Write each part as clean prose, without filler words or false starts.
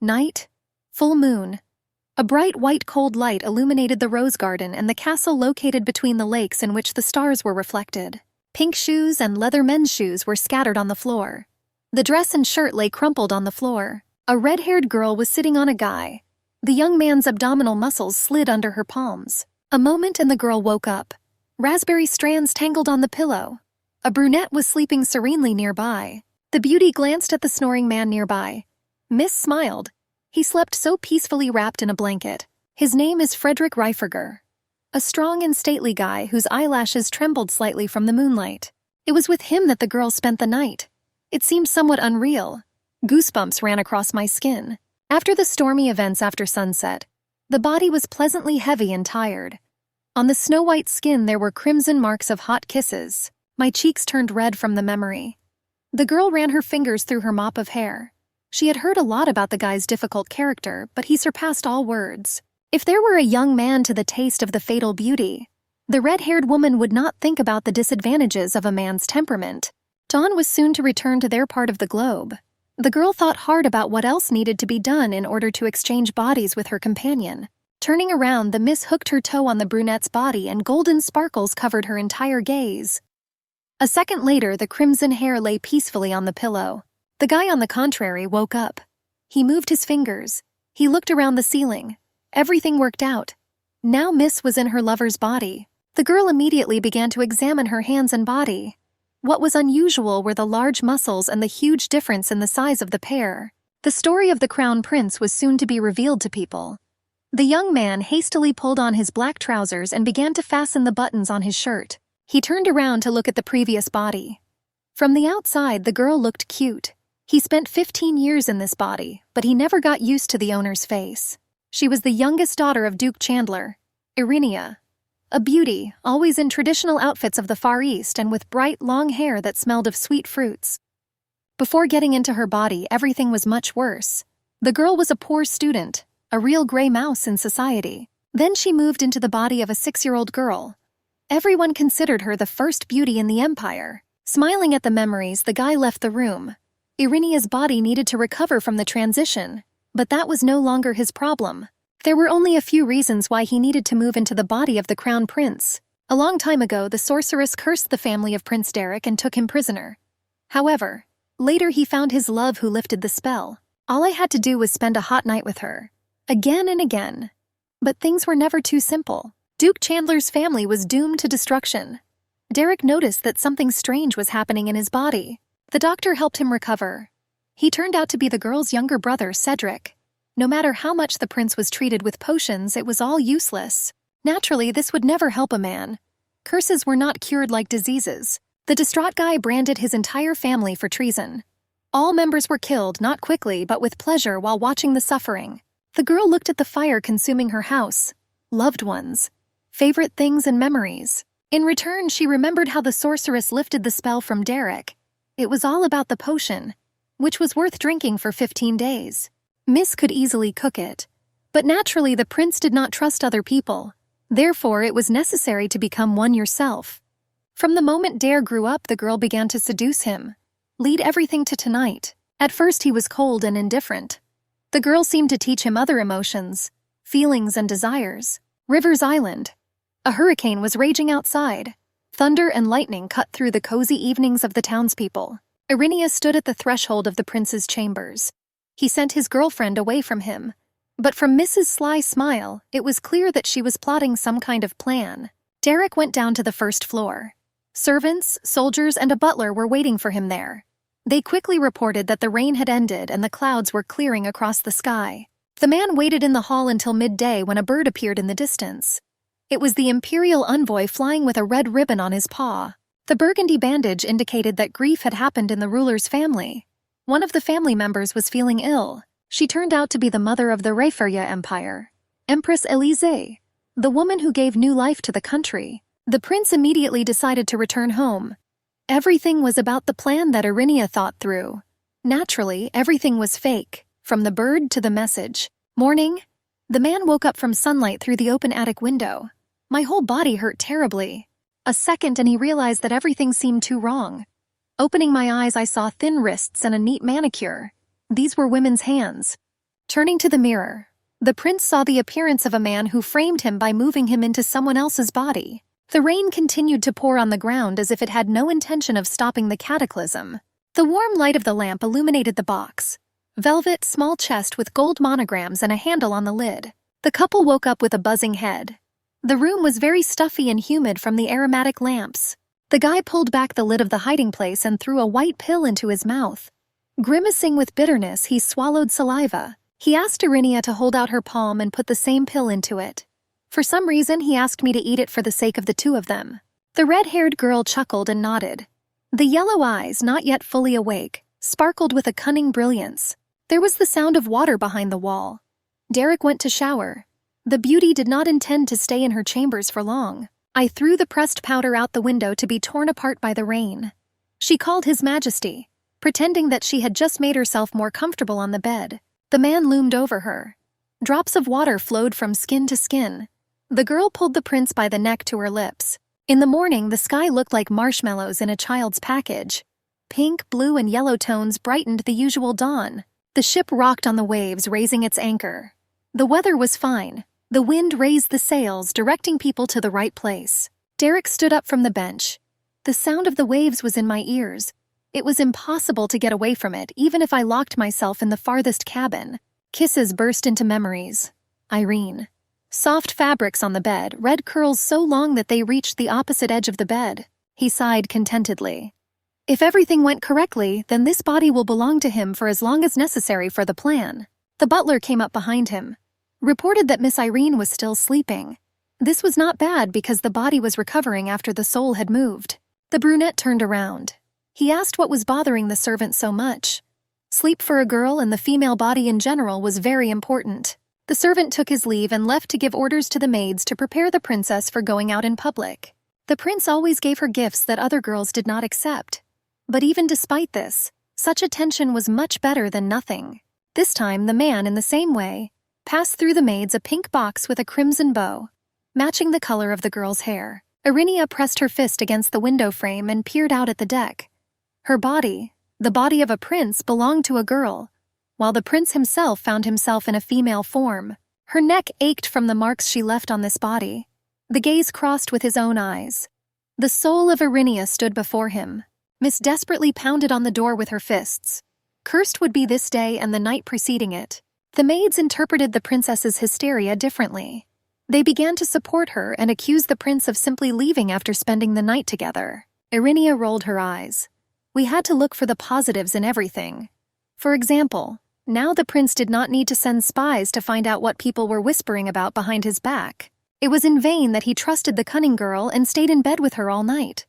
Night. Full moon. A bright white cold light illuminated the rose garden and the castle located between the lakes in which the stars were reflected. Pink shoes and leather men's shoes were scattered on the floor. The dress and shirt lay crumpled on the floor. A red-haired girl was sitting on a guy. The young man's abdominal muscles slid under her palms. A moment and the girl woke up. Raspberry strands tangled on the pillow. A brunette was sleeping serenely nearby. The beauty glanced at the snoring man nearby. Miss smiled. He slept so peacefully wrapped in a blanket. His name is Frederick Reiferger. A strong and stately guy whose eyelashes trembled slightly from the moonlight. It was with him that the girl spent the night. It seemed somewhat unreal. Goosebumps ran across my skin. After the stormy events after sunset, the body was pleasantly heavy and tired. On the snow-white skin there were crimson marks of hot kisses. My cheeks turned red from the memory. The girl ran her fingers through her mop of hair. She had heard a lot about the guy's difficult character, but he surpassed all words. If there were a young man to the taste of the fatal beauty, the red-haired woman would not think about the disadvantages of a man's temperament. Dawn was soon to return to their part of the globe. The girl thought hard about what else needed to be done in order to exchange bodies with her companion. Turning around, the miss hooked her toe on the brunette's body and golden sparkles covered her entire gaze. A second later, the crimson hair lay peacefully on the pillow. The guy, on the contrary, woke up. He moved his fingers. He looked around the ceiling. Everything worked out. Now Miss was in her lover's body. The girl immediately began to examine her hands and body. What was unusual were the large muscles and the huge difference in the size of the pair. The story of the crown prince was soon to be revealed to people. The young man hastily pulled on his black trousers and began to fasten the buttons on his shirt. He turned around to look at the previous body. From the outside, the girl looked cute. He spent 15 years in this body, but he never got used to the owner's face. She was the youngest daughter of Duke Chandler, Irenia. A beauty, always in traditional outfits of the Far East and with bright, long hair that smelled of sweet fruits. Before getting into her body, everything was much worse. The girl was a poor student, a real gray mouse in society. Then she moved into the body of a 6-year-old girl. Everyone considered her the first beauty in the empire. Smiling at the memories, the guy left the room. Irenia's body needed to recover from the transition, but that was no longer his problem. There were only a few reasons why he needed to move into the body of the crown prince. A long time ago, the sorceress cursed the family of Prince Derek and took him prisoner. However, later he found his love who lifted the spell. All I had to do was spend a hot night with her. Again and again. But things were never too simple. Duke Chandler's family was doomed to destruction. Derek noticed that something strange was happening in his body. The doctor helped him recover. He turned out to be the girl's younger brother, Cedric. No matter how much the prince was treated with potions, it was all useless. Naturally, this would never help a man. Curses were not cured like diseases. The distraught guy branded his entire family for treason. All members were killed, not quickly, but with pleasure while watching the suffering. The girl looked at the fire consuming her house, loved ones, favorite things and memories. In return, she remembered how the sorceress lifted the spell from Derek. It was all about the potion, which was worth drinking for 15 days. Miss could easily cook it. But naturally, the prince did not trust other people. Therefore, it was necessary to become one yourself. From the moment Dare grew up, the girl began to seduce him. Lead everything to tonight. At first, he was cold and indifferent. The girl seemed to teach him other emotions, feelings and desires. River's Island. A hurricane was raging outside. Thunder and lightning cut through the cozy evenings of the townspeople. Irenia stood at the threshold of the prince's chambers. He sent his girlfriend away from him. But from Mrs. Sly's smile, it was clear that she was plotting some kind of plan. Derek went down to the first floor. Servants, soldiers, and a butler were waiting for him there. They quickly reported that the rain had ended and the clouds were clearing across the sky. The man waited in the hall until midday when a bird appeared in the distance. It was the imperial envoy flying with a red ribbon on his paw. The burgundy bandage indicated that grief had happened in the ruler's family. One of the family members was feeling ill. She turned out to be the mother of the Reiferya Empire, Empress Elise, the woman who gave new life to the country. The prince immediately decided to return home. Everything was about the plan that Irenia thought through. Naturally, everything was fake, from the bird to the message. Morning. The man woke up from sunlight through the open attic window. My whole body hurt terribly. A second and he realized that everything seemed too wrong. Opening my eyes, I saw thin wrists and a neat manicure. These were women's hands. Turning to the mirror, the prince saw the appearance of a man who framed him by moving him into someone else's body. The rain continued to pour on the ground as if it had no intention of stopping the cataclysm. The warm light of the lamp illuminated the box. Velvet, small chest with gold monograms and a handle on the lid. The couple woke up with a buzzing head. The room was very stuffy and humid from the aromatic lamps. The guy pulled back the lid of the hiding place and threw a white pill into his mouth. Grimacing with bitterness, he swallowed saliva. He asked Irinia to hold out her palm and put the same pill into it. For some reason, he asked me to eat it for the sake of the two of them. The red-haired girl chuckled and nodded. The yellow eyes, not yet fully awake, sparkled with a cunning brilliance. There was the sound of water behind the wall. Derek went to shower. The beauty did not intend to stay in her chambers for long. I threw the pressed powder out the window to be torn apart by the rain. She called His Majesty, pretending that she had just made herself more comfortable on the bed. The man loomed over her. Drops of water flowed from skin to skin. The girl pulled the prince by the neck to her lips. In the morning, the sky looked like marshmallows in a child's package. Pink, blue, and yellow tones brightened the usual dawn. The ship rocked on the waves, raising its anchor. The weather was fine. The wind raised the sails, directing people to the right place. Derek stood up from the bench. The sound of the waves was in my ears. It was impossible to get away from it, even if I locked myself in the farthest cabin. Kisses burst into memories. Irene. Soft fabrics on the bed, red curls so long that they reached the opposite edge of the bed. He sighed contentedly. If everything went correctly, then this body will belong to him for as long as necessary for the plan. The butler came up behind him. Reported that Miss Irene was still sleeping. This was not bad because the body was recovering after the soul had moved. The brunette turned around. He asked what was bothering the servant so much. Sleep for a girl and the female body in general was very important. The servant took his leave and left to give orders to the maids to prepare the princess for going out in public. The prince always gave her gifts that other girls did not accept. But even despite this, such attention was much better than nothing. This time, the man, in the same way, passed through the maids a pink box with a crimson bow, matching the color of the girl's hair. Irinia pressed her fist against the window frame and peered out at the deck. Her body, the body of a prince, belonged to a girl, while the prince himself found himself in a female form. Her neck ached from the marks she left on this body. The gaze crossed with his own eyes. The soul of Irinia stood before him. Miss desperately pounded on the door with her fists. Cursed would be this day and the night preceding it. The maids interpreted the princess's hysteria differently. They began to support her and accused the prince of simply leaving after spending the night together. Irinia rolled her eyes. We had to look for the positives in everything. For example, now the prince did not need to send spies to find out what people were whispering about behind his back. It was in vain that he trusted the cunning girl and stayed in bed with her all night.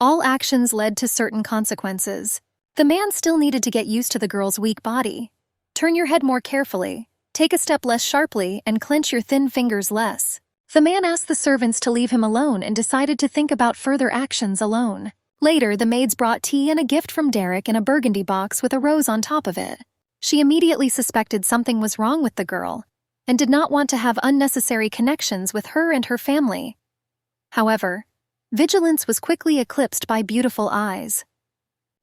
All actions led to certain consequences. The man still needed to get used to the girl's weak body. Turn your head more carefully, take a step less sharply, and clench your thin fingers less. The man asked the servants to leave him alone and decided to think about further actions alone. Later, the maids brought tea and a gift from Derek in a burgundy box with a rose on top of it. She immediately suspected something was wrong with the girl and did not want to have unnecessary connections with her and her family. However, vigilance was quickly eclipsed by beautiful eyes.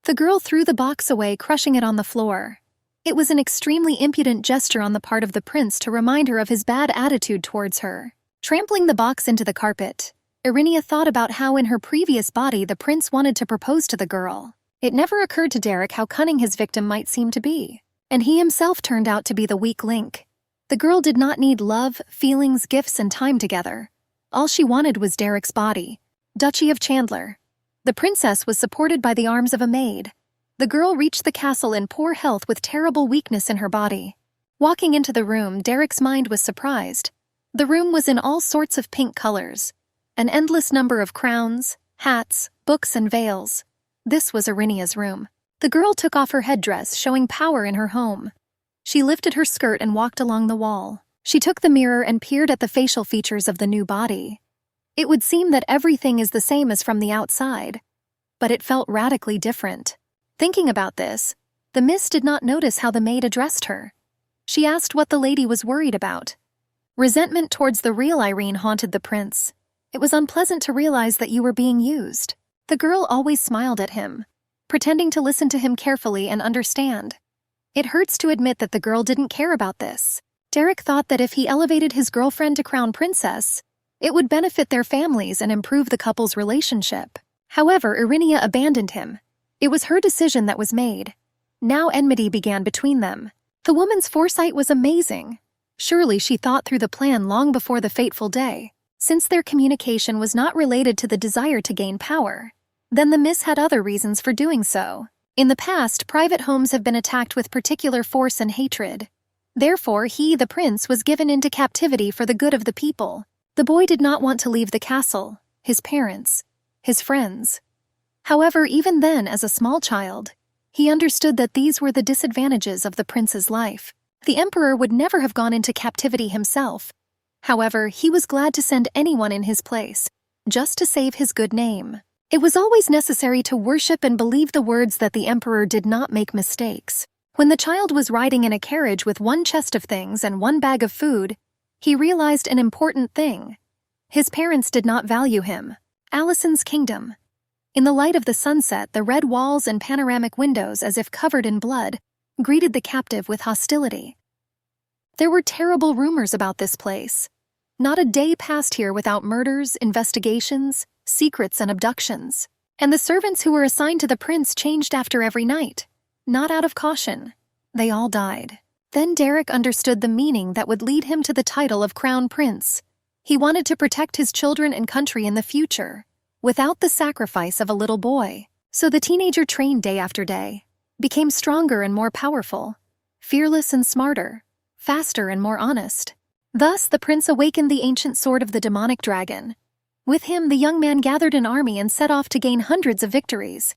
The girl threw the box away, crushing it on the floor. It was an extremely impudent gesture on the part of the prince to remind her of his bad attitude towards her. Trampling the box into the carpet, Irinia thought about how in her previous body the prince wanted to propose to the girl. It never occurred to Derek how cunning his victim might seem to be. And he himself turned out to be the weak link. The girl did not need love, feelings, gifts, and time together. All she wanted was Derek's body. Duchy of Chandler. The princess was supported by the arms of a maid. The girl reached the castle in poor health with terrible weakness in her body. Walking into the room, Derek's mind was surprised. The room was in all sorts of pink colors. An endless number of crowns, hats, books, and veils. This was Irinia's room. The girl took off her headdress, showing power in her home. She lifted her skirt and walked along the wall. She took the mirror and peered at the facial features of the new body. It would seem that everything is the same as from the outside, but it felt radically different. Thinking about this, the miss did not notice how the maid addressed her. She asked what the lady was worried about. Resentment towards the real Irene haunted the prince. It was unpleasant to realize that you were being used. The girl always smiled at him, pretending to listen to him carefully and understand. It hurts to admit that the girl didn't care about this. Derek thought that if he elevated his girlfriend to crown princess, it would benefit their families and improve the couple's relationship. However, Irinia abandoned him. It was her decision that was made. Now enmity began between them. The woman's foresight was amazing. Surely she thought through the plan long before the fateful day. Since their communication was not related to the desire to gain power, then the miss had other reasons for doing so. In the past, private homes have been attacked with particular force and hatred. Therefore, he, the prince, was given into captivity for the good of the people. The boy did not want to leave the castle, his parents, his friends. However, even then, as a small child, he understood that these were the disadvantages of the prince's life. The emperor would never have gone into captivity himself. However, he was glad to send anyone in his place, just to save his good name. It was always necessary to worship and believe the words that the emperor did not make mistakes. When the child was riding in a carriage with one chest of things and one bag of food, he realized an important thing. His parents did not value him. Alison's kingdom. In the light of the sunset, the red walls and panoramic windows, as if covered in blood, greeted the captive with hostility. There were terrible rumors about this place. Not a day passed here without murders, investigations, secrets, and abductions. And the servants who were assigned to the prince changed after every night. Not out of caution. They all died. Then Derek understood the meaning that would lead him to the title of crown prince. He wanted to protect his children and country in the future, without the sacrifice of a little boy. So the teenager trained day after day, became stronger and more powerful, fearless and smarter, faster and more honest. Thus, the prince awakened the ancient sword of the demonic dragon. With him, the young man gathered an army and set off to gain hundreds of victories.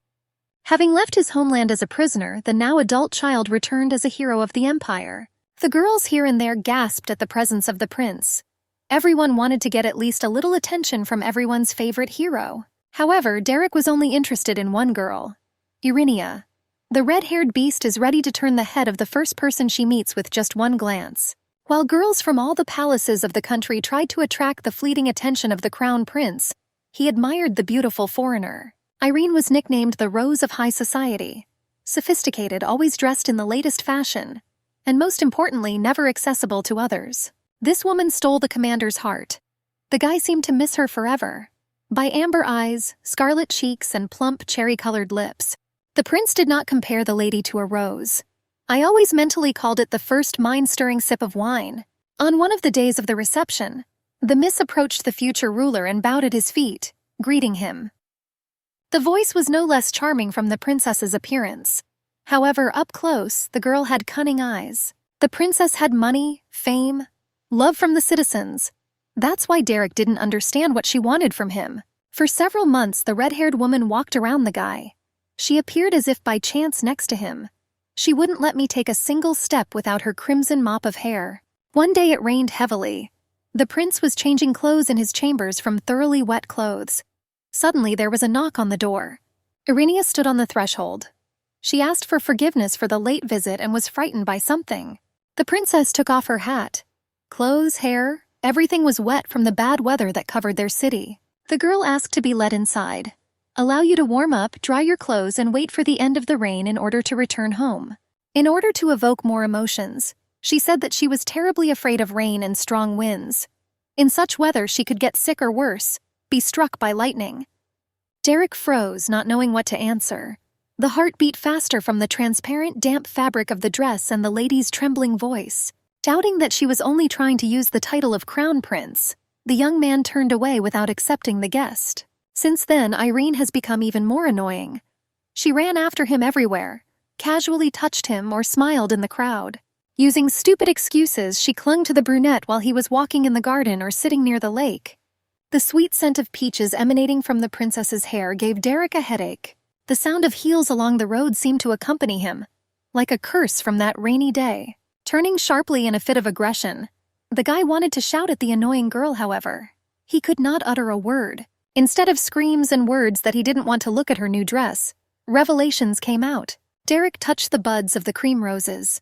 Having left his homeland as a prisoner, the now adult child returned as a hero of the empire. The girls here and there gasped at the presence of the prince. Everyone wanted to get at least a little attention from everyone's favorite hero. However, Derek was only interested in one girl, Irinia. The red-haired beast is ready to turn the head of the first person she meets with just one glance. While girls from all the palaces of the country tried to attract the fleeting attention of the crown prince, he admired the beautiful foreigner. Irene was nicknamed the Rose of High Society. Sophisticated, always dressed in the latest fashion, and most importantly, never accessible to others. This woman stole the commander's heart. The guy seemed to miss her forever. By amber eyes, scarlet cheeks, and plump cherry-colored lips, the prince did not compare the lady to a rose. I always mentally called it the first mind-stirring sip of wine. On one of the days of the reception, the miss approached the future ruler and bowed at his feet, greeting him. The voice was no less charming from the princess's appearance. However, up close, the girl had cunning eyes. The princess had money, fame, love from the citizens. That's why Derek didn't understand what she wanted from him. For several months, the red-haired woman walked around the guy. She appeared as if by chance next to him. She wouldn't let me take a single step without her crimson mop of hair. One day it rained heavily. The prince was changing clothes in his chambers from thoroughly wet clothes. Suddenly there was a knock on the door. Irinia stood on the threshold. She asked for forgiveness for the late visit and was frightened by something. The princess took off her hat. Clothes, hair, everything was wet from the bad weather that covered their city. The girl asked to be let inside. Allow you to warm up, dry your clothes, and wait for the end of the rain in order to return home. In order to evoke more emotions, she said that she was terribly afraid of rain and strong winds. In such weather, she could get sick or worse, be struck by lightning. Derek froze, not knowing what to answer. The heart beat faster from the transparent, damp fabric of the dress and the lady's trembling voice. Doubting that she was only trying to use the title of crown prince, the young man turned away without accepting the guest. Since then, Irene has become even more annoying. She ran after him everywhere, casually touched him or smiled in the crowd. Using stupid excuses, she clung to the brunette while he was walking in the garden or sitting near the lake. The sweet scent of peaches emanating from the princess's hair gave Derek a headache. The sound of heels along the road seemed to accompany him, like a curse from that rainy day. Turning sharply in a fit of aggression, the guy wanted to shout at the annoying girl, however. He could not utter a word. Instead of screams and words that he didn't want to look at her new dress, revelations came out. Derek touched the buds of the cream roses.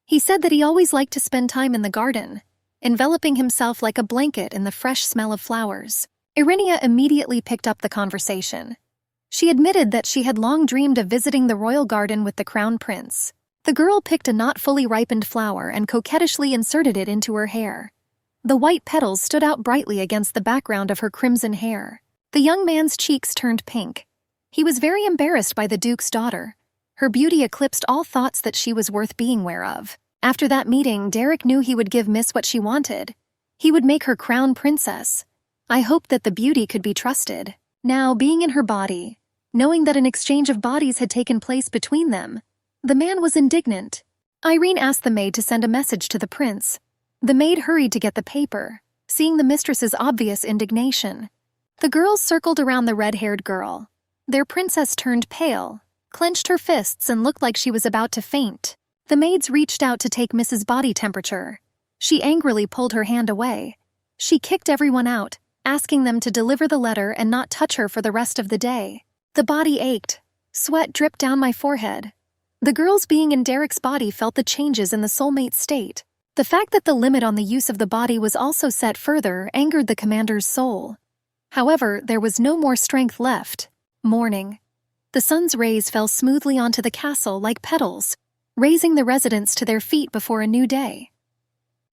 He said that he always liked to spend time in the garden, enveloping himself like a blanket in the fresh smell of flowers. Irinia immediately picked up the conversation. She admitted that she had long dreamed of visiting the royal garden with the crown prince. The girl picked a not fully ripened flower and coquettishly inserted it into her hair. The white petals stood out brightly against the background of her crimson hair. The young man's cheeks turned pink. He was very embarrassed by the Duke's daughter. Her beauty eclipsed all thoughts that she was worth being aware of. After that meeting, Derek knew he would give Miss what she wanted. He would make her crown princess. I hoped that the beauty could be trusted. Now, being in her body, knowing that an exchange of bodies had taken place between them, the man was indignant. Irene asked the maid to send a message to the prince. The maid hurried to get the paper, seeing the mistress's obvious indignation. The girls circled around the red-haired girl. Their princess turned pale, clenched her fists, and looked like she was about to faint. The maids reached out to take Mrs. Body temperature. She angrily pulled her hand away. She kicked everyone out, asking them to deliver the letter and not touch her for the rest of the day. The body ached. Sweat dripped down my forehead. The girls being in Derek's body felt the changes in the soulmate state. The fact that the limit on the use of the body was also set further angered the commander's soul. However, there was no more strength left. Morning. The sun's rays fell smoothly onto the castle like petals, raising the residents to their feet before a new day.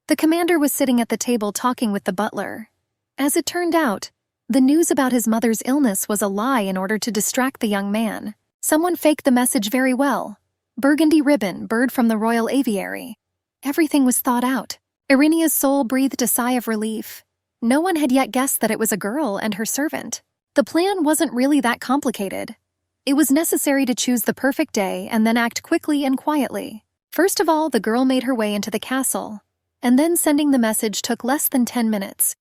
The commander was sitting at the table talking with the butler. As it turned out, the news about his mother's illness was a lie in order to distract the young man. Someone faked the message very well. Burgundy ribbon, bird from the royal aviary. Everything was thought out. Irenia's soul breathed a sigh of relief. No one had yet guessed that it was a girl and her servant. The plan wasn't really that complicated. It was necessary to choose the perfect day and then act quickly and quietly. First of all, the girl made her way into the castle, and then sending the message took less than 10 minutes.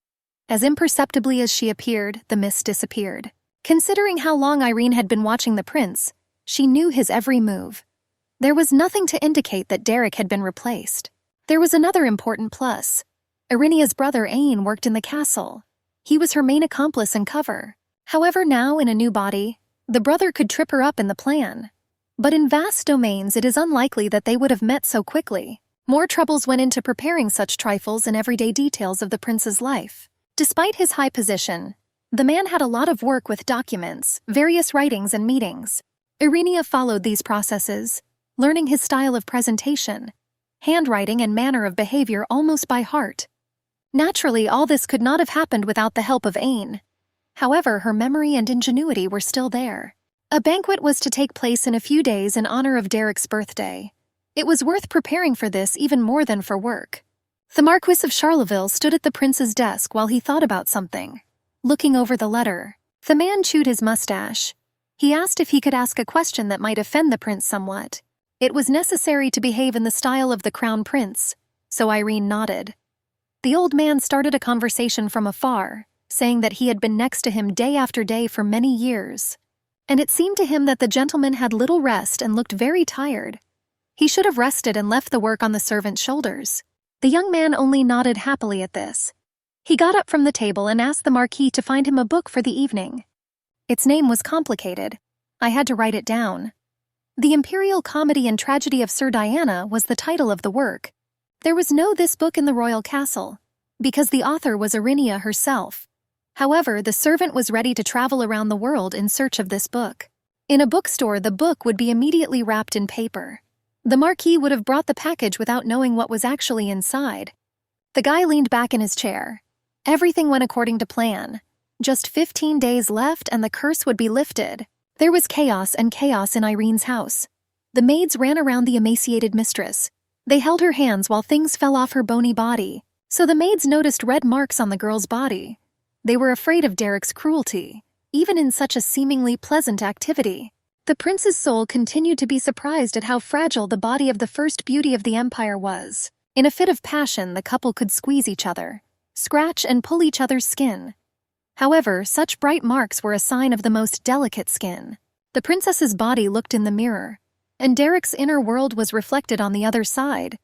As imperceptibly as she appeared, the mist disappeared. Considering how long Irene had been watching the prince, she knew his every move. There was nothing to indicate that Derek had been replaced. There was another important plus. Irenia's brother Ain worked in the castle. He was her main accomplice and cover. However, now in a new body, the brother could trip her up in the plan. But in vast domains, it is unlikely that they would have met so quickly. More troubles went into preparing such trifles and everyday details of the prince's life. Despite his high position, the man had a lot of work with documents, various writings, and meetings. Irenia followed these processes, learning his style of presentation, handwriting, and manner of behavior almost by heart. Naturally, all this could not have happened without the help of Ain. However, her memory and ingenuity were still there. A banquet was to take place in a few days in honor of Derek's birthday. It was worth preparing for this even more than for work. The Marquis of Charleville stood at the prince's desk while he thought about something. Looking over the letter, the man chewed his mustache. He asked if he could ask a question that might offend the prince somewhat. It was necessary to behave in the style of the crown prince, so Irene nodded. The old man started a conversation from afar, saying that he had been next to him day after day for many years. And it seemed to him that the gentleman had little rest and looked very tired. He should have rested and left the work on the servant's shoulders. The young man only nodded happily at this. He got up from the table and asked the Marquis to find him a book for the evening. Its name was complicated. I had to write it down. The Imperial Comedy and Tragedy of Sir Diana was the title of the work. There was no this book in the royal castle, because the author was Irenia herself. However, the servant was ready to travel around the world in search of this book. In a bookstore, the book would be immediately wrapped in paper. The Marquis would have brought the package without knowing what was actually inside. The guy leaned back in his chair. Everything went according to plan. Just 15 days left and the curse would be lifted. There was chaos and chaos in Irene's house. The maids ran around the emaciated mistress. They held her hands while things fell off her bony body, so the maids noticed red marks on the girl's body. They were afraid of Derek's cruelty, even in such a seemingly pleasant activity. The prince's soul continued to be surprised at how fragile the body of the first beauty of the empire was. In a fit of passion, the couple could squeeze each other, scratch and pull each other's skin. However, such bright marks were a sign of the most delicate skin. The princess's body looked in the mirror, and Derek's inner world was reflected on the other side.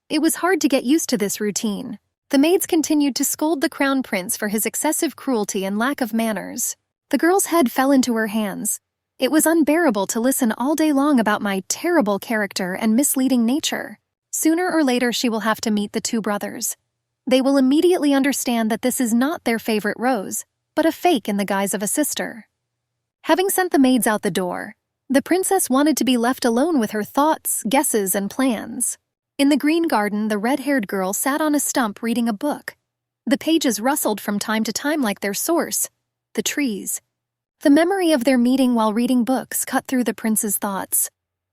It was hard to get used to this routine. The maids continued to scold the crown prince for his excessive cruelty and lack of manners. The girl's head fell into her hands. It was unbearable to listen all day long about my terrible character and misleading nature. Sooner or later she will have to meet the two brothers. They will immediately understand that this is not their favorite rose, but a fake in the guise of a sister. Having sent the maids out the door, The princess wanted to be left alone with her thoughts, guesses, and plans. In the green garden, the red-haired girl sat on a stump reading a book. The pages rustled from time to time like their source, the trees. The memory of their meeting while reading books cut through the prince's thoughts.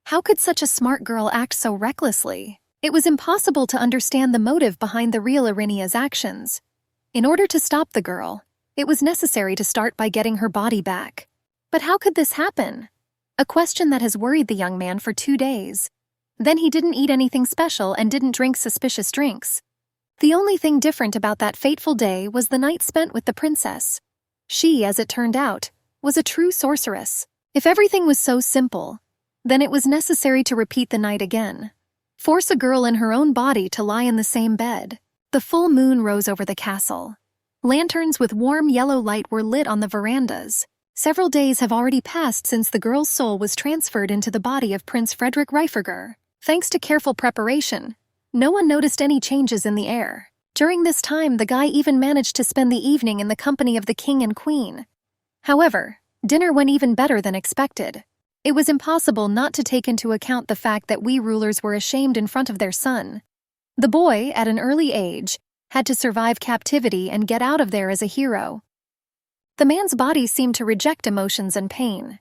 How could such a smart girl act so recklessly? It was impossible to understand the motive behind the real Irinia's actions. In order to stop the girl, it was necessary to start by getting her body back. But how could this happen? A question that has worried the young man for 2 days. Then he didn't eat anything special and didn't drink suspicious drinks. The only thing different about that fateful day was the night spent with the princess. She, as it turned out, was a true sorceress. If everything was so simple, then it was necessary to repeat the night again. Force a girl in her own body to lie in the same bed. The full moon rose over the castle. Lanterns with warm yellow light were lit on the verandas. Several days have already passed since the girl's soul was transferred into the body of Prince Frederick Reiferger. Thanks to careful preparation, no one noticed any changes in the air. During this time, the guy even managed to spend the evening in the company of the king and queen. However, dinner went even better than expected. It was impossible not to take into account the fact that we rulers were ashamed in front of their son. The boy, at an early age, had to survive captivity and get out of there as a hero. The man's body seemed to reject emotions and pain.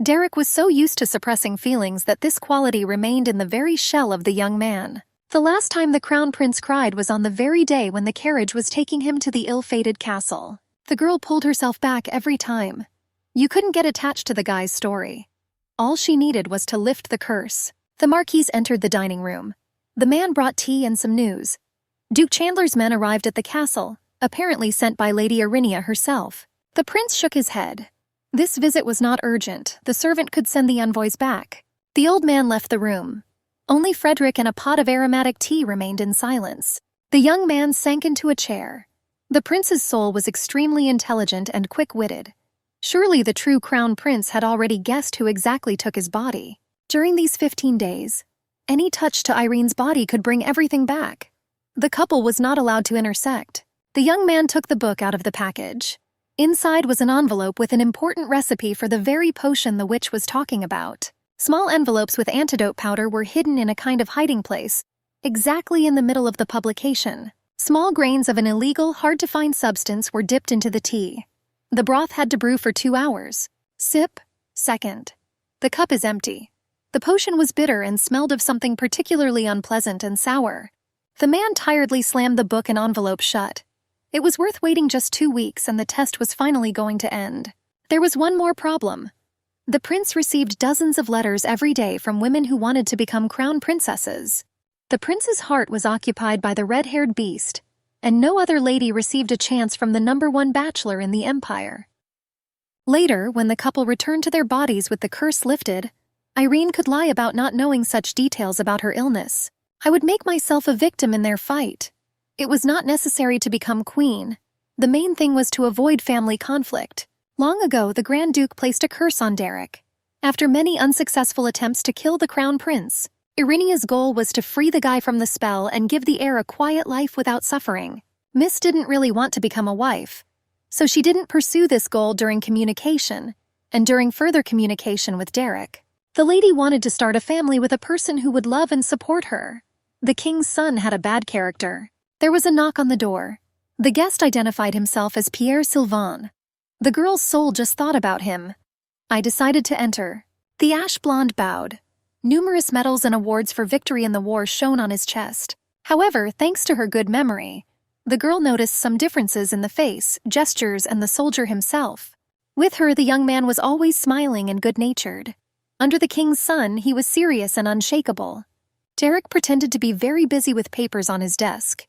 Derek was so used to suppressing feelings that this quality remained in the very shell of the young man. The last time the crown prince cried was on the very day when the carriage was taking him to the ill-fated castle. The girl pulled herself back every time. You couldn't get attached to the guy's story. All she needed was to lift the curse. The Marquise entered the dining room. The man brought tea and some news. Duke Chandler's men arrived at the castle, apparently sent by Lady Irinia herself. The prince shook his head. This visit was not urgent. The servant could send the envoys back. The old man left the room. Only Frederick and a pot of aromatic tea remained in silence. The young man sank into a chair. The prince's soul was extremely intelligent and quick-witted. Surely the true crown prince had already guessed who exactly took his body. During these 15 days, any touch to Irene's body could bring everything back. The couple was not allowed to intersect. The young man took the book out of the package. Inside was an envelope with an important recipe for the very potion the witch was talking about. Small envelopes with antidote powder were hidden in a kind of hiding place, exactly in the middle of the publication. Small grains of an illegal, hard-to-find substance were dipped into the tea. The broth had to brew for 2 hours. Sip, second. The cup is empty. The potion was bitter and smelled of something particularly unpleasant and sour. The man tiredly slammed the book and envelope shut. It was worth waiting just 2 weeks, and the test was finally going to end. There was one more problem. The prince received dozens of letters every day from women who wanted to become crown princesses. The prince's heart was occupied by the red-haired beast, and no other lady received a chance from the #1 bachelor in the empire. Later, when the couple returned to their bodies with the curse lifted, Irene could lie about not knowing such details about her illness. I would make myself a victim in their fight. It was not necessary to become queen. The main thing was to avoid family conflict. Long ago, the Grand Duke placed a curse on Derek. After many unsuccessful attempts to kill the crown prince, Irinia's goal was to free the guy from the spell and give the heir a quiet life without suffering. Miss didn't really want to become a wife, so she didn't pursue this goal during communication, and during further communication with Derek. The lady wanted to start a family with a person who would love and support her. The king's son had a bad character. There was a knock on the door. The guest identified himself as Pierre Sylvain. The girl's soul just thought about him. I decided to enter. The ash-blonde bowed. Numerous medals and awards for victory in the war shone on his chest. However, thanks to her good memory, the girl noticed some differences in the face, gestures, and the soldier himself. With her, the young man was always smiling and good-natured. Under the king's son, he was serious and unshakable. Derek pretended to be very busy with papers on his desk.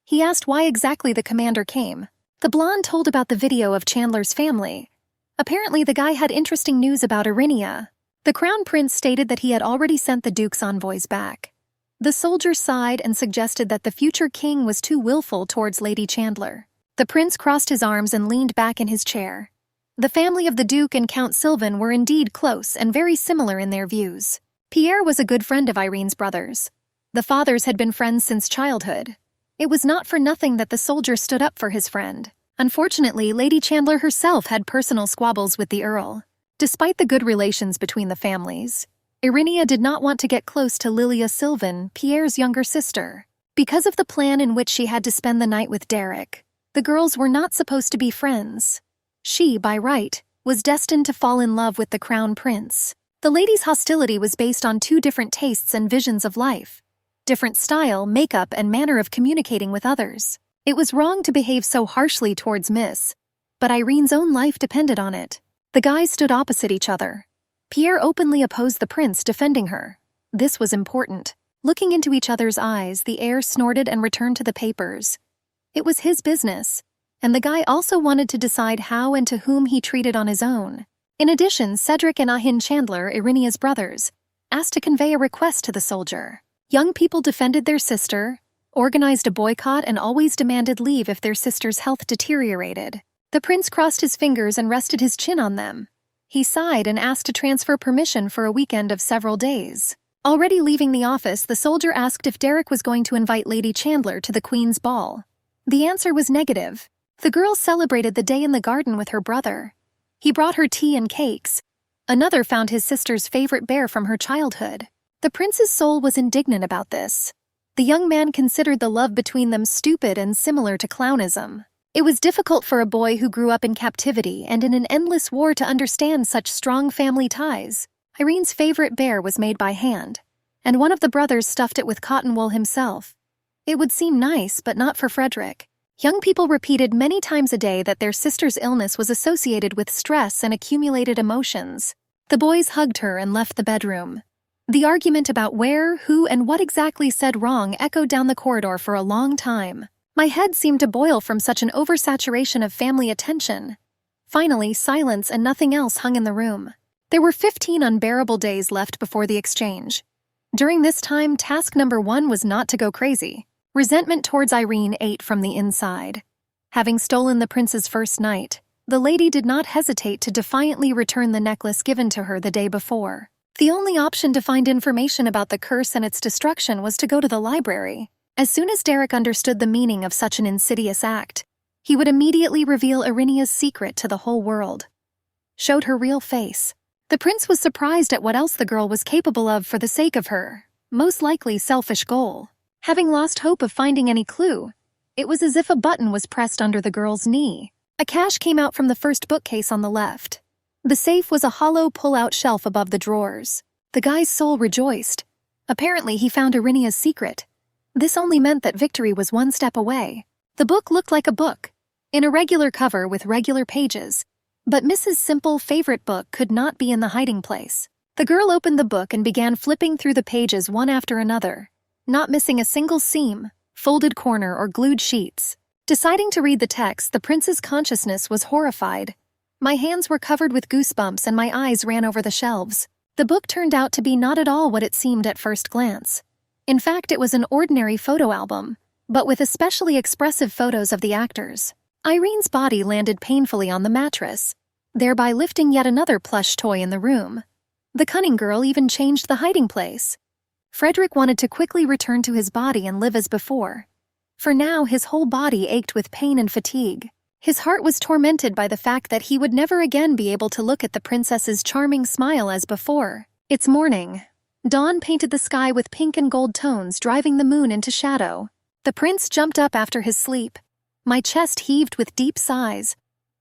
He asked why exactly the commander came. The blonde told about the video of Chandler's family. Apparently, the guy had interesting news about Irinia. The crown prince stated that he had already sent the duke's envoys back. The soldier sighed and suggested that the future king was too willful towards Lady Chandler. The prince crossed his arms and leaned back in his chair. The family of the duke and Count Sylvain were indeed close and very similar in their views. Pierre was a good friend of Irene's brothers. The fathers had been friends since childhood. It was not for nothing that the soldier stood up for his friend. Unfortunately, Lady Chandler herself had personal squabbles with the earl. Despite the good relations between the families, Irynia did not want to get close to Lilia Sylvan, Pierre's younger sister. Because of the plan in which she had to spend the night with Derek, the girls were not supposed to be friends. She, by right, was destined to fall in love with the crown prince. The ladies' hostility was based on two different tastes and visions of life, different style, makeup, and manner of communicating with others. It was wrong to behave so harshly towards Miss, but Irene's own life depended on it. The guys stood opposite each other. Pierre openly opposed the prince, defending her. This was important. Looking into each other's eyes, the heir snorted and returned to the papers. It was his business, and the guy also wanted to decide how and to whom he treated on his own. In addition, Cedric and Ahin Chandler, Irinia's brothers, asked to convey a request to the soldier. Young people defended their sister, organized a boycott, and always demanded leave if their sister's health deteriorated. The prince crossed his fingers and rested his chin on them. He sighed and asked to transfer permission for a weekend of several days. Already leaving the office, the soldier asked if Derek was going to invite Lady Chandler to the Queen's ball. The answer was negative. The girl celebrated the day in the garden with her brother. He brought her tea and cakes. Another found his sister's favorite bear from her childhood. The prince's soul was indignant about this. The young man considered the love between them stupid and similar to clownism. It was difficult for a boy who grew up in captivity and in an endless war to understand such strong family ties. Irene's favorite bear was made by hand, and one of the brothers stuffed it with cotton wool himself. It would seem nice, but not for Frederick. Young people repeated many times a day that their sister's illness was associated with stress and accumulated emotions. The boys hugged her and left the bedroom. The argument about where, who, and what exactly said wrong echoed down the corridor for a long time. My head seemed to boil from such an oversaturation of family attention. Finally, silence and nothing else hung in the room. There were 15 unbearable days left before the exchange. During this time, task number 1 was not to go crazy. Resentment towards Irene ate from the inside. Having stolen the prince's first night, the lady did not hesitate to defiantly return the necklace given to her the day before. The only option to find information about the curse and its destruction was to go to the library. As soon as Derek understood the meaning of such an insidious act, he would immediately reveal Irinia's secret to the whole world. Showed her real face. The prince was surprised at what else the girl was capable of for the sake of her, most likely selfish goal. Having lost hope of finding any clue, it was as if a button was pressed under the girl's knee. A cache came out from the first bookcase on the left. The safe was a hollow pull-out shelf above the drawers. The guy's soul rejoiced. Apparently he found Irinia's secret. This only meant that victory was one step away. The book looked like a book, in a regular cover with regular pages, but Mrs. Simple's favorite book could not be in the hiding place. The girl opened the book and began flipping through the pages one after another, not missing a single seam, folded corner, or glued sheets. Deciding to read the text, the prince's consciousness was horrified. My hands were covered with goosebumps and my eyes ran over the shelves. The book turned out to be not at all what it seemed at first glance. In fact, it was an ordinary photo album, but with especially expressive photos of the actors. Irene's body landed painfully on the mattress, thereby lifting yet another plush toy in the room. The cunning girl even changed the hiding place. Frederick wanted to quickly return to his body and live as before. For now, his whole body ached with pain and fatigue. His heart was tormented by the fact that he would never again be able to look at the princess's charming smile as before. It's morning. Dawn painted the sky with pink and gold tones, driving the moon into shadow. The prince jumped up after his sleep. My chest heaved with deep sighs.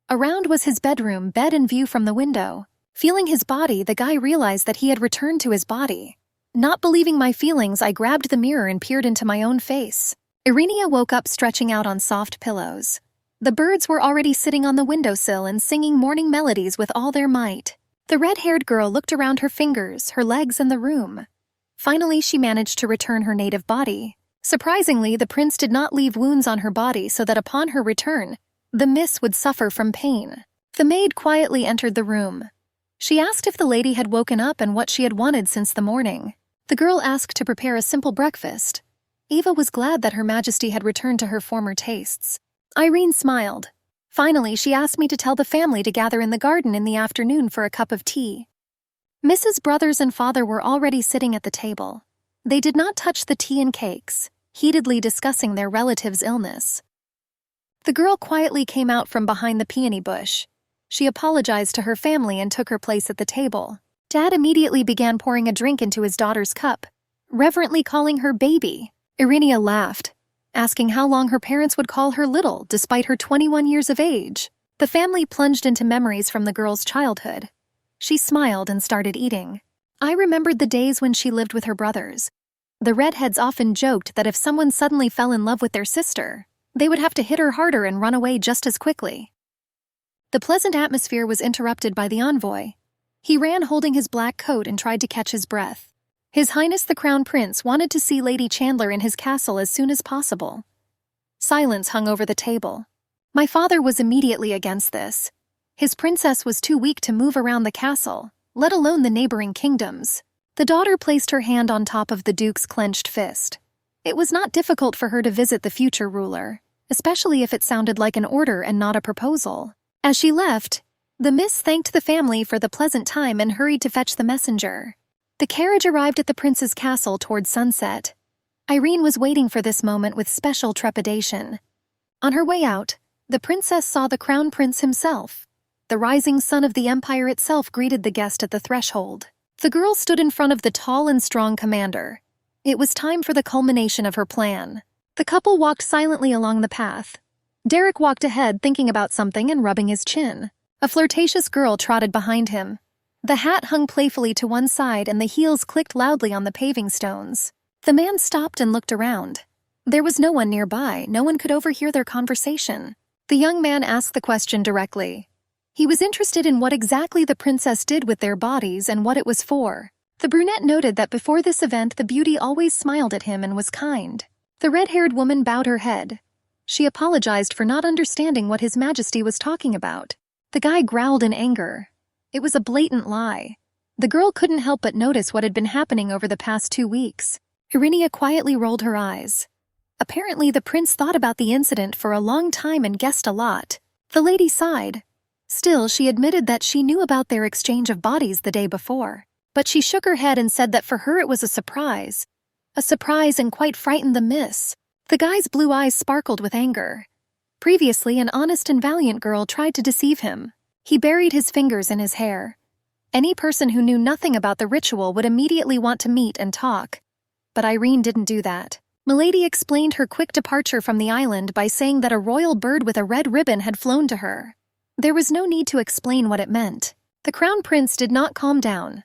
Around was his bedroom, bed in view from the window. Feeling his body, the guy realized that he had returned to his body. Not believing my feelings, I grabbed the mirror and peered into my own face. Irenia woke up stretching out on soft pillows. The birds were already sitting on the windowsill and singing morning melodies with all their might. The red-haired girl looked around her fingers, her legs, and the room. Finally, she managed to return her native body. Surprisingly, the prince did not leave wounds on her body so that upon her return, the miss would suffer from pain. The maid quietly entered the room. She asked if the lady had woken up and what she had wanted since the morning. The girl asked to prepare a simple breakfast. Eva was glad that Her Majesty had returned to her former tastes. Irene smiled. Finally, she asked me to tell the family to gather in the garden in the afternoon for a cup of tea. Mrs. Brothers and father were already sitting at the table. They did not touch the tea and cakes, heatedly discussing their relative's illness. The girl quietly came out from behind the peony bush. She apologized to her family and took her place at the table. Dad immediately began pouring a drink into his daughter's cup, reverently calling her baby. Irenia laughed, asking how long her parents would call her little despite her 21 years of age. The family plunged into memories from the girl's childhood. She smiled and started eating. I remembered the days when she lived with her brothers. The redheads often joked that if someone suddenly fell in love with their sister, they would have to hit her harder and run away just as quickly. The pleasant atmosphere was interrupted by the envoy. He ran holding his black coat and tried to catch his breath. His Highness the Crown Prince wanted to see Lady Chandler in his castle as soon as possible. Silence hung over the table. My father was immediately against this. His princess was too weak to move around the castle, let alone the neighboring kingdoms. The daughter placed her hand on top of the duke's clenched fist. It was not difficult for her to visit the future ruler, especially if it sounded like an order and not a proposal. As she left, the miss thanked the family for the pleasant time and hurried to fetch the messenger. The carriage arrived at the prince's castle towards sunset. Irene was waiting for this moment with special trepidation. On her way out, the princess saw the crown prince himself. The rising sun of the empire itself greeted the guest at the threshold. The girl stood in front of the tall and strong commander. It was time for the culmination of her plan. The couple walked silently along the path. Derek walked ahead thinking about something and rubbing his chin. A flirtatious girl trotted behind him. The hat hung playfully to one side and the heels clicked loudly on the paving stones. The man stopped and looked around. There was no one nearby, no one could overhear their conversation. The young man asked the question directly. He was interested in what exactly the princess did with their bodies and what it was for. The brunette noted that before this event the beauty always smiled at him and was kind. The red-haired woman bowed her head. She apologized for not understanding what His Majesty was talking about. The guy growled in anger. It was a blatant lie. The girl couldn't help but notice what had been happening over the past 2 weeks. Irenia quietly rolled her eyes. Apparently the prince thought about the incident for a long time and guessed a lot. The lady sighed. Still, she admitted that she knew about their exchange of bodies the day before. But she shook her head and said that for her it was a surprise. A surprise and quite frightened the miss. The guy's blue eyes sparkled with anger. Previously, an honest and valiant girl tried to deceive him. He buried his fingers in his hair. Any person who knew nothing about the ritual would immediately want to meet and talk. But Irene didn't do that. Milady explained her quick departure from the island by saying that a royal bird with a red ribbon had flown to her. There was no need to explain what it meant. The crown prince did not calm down.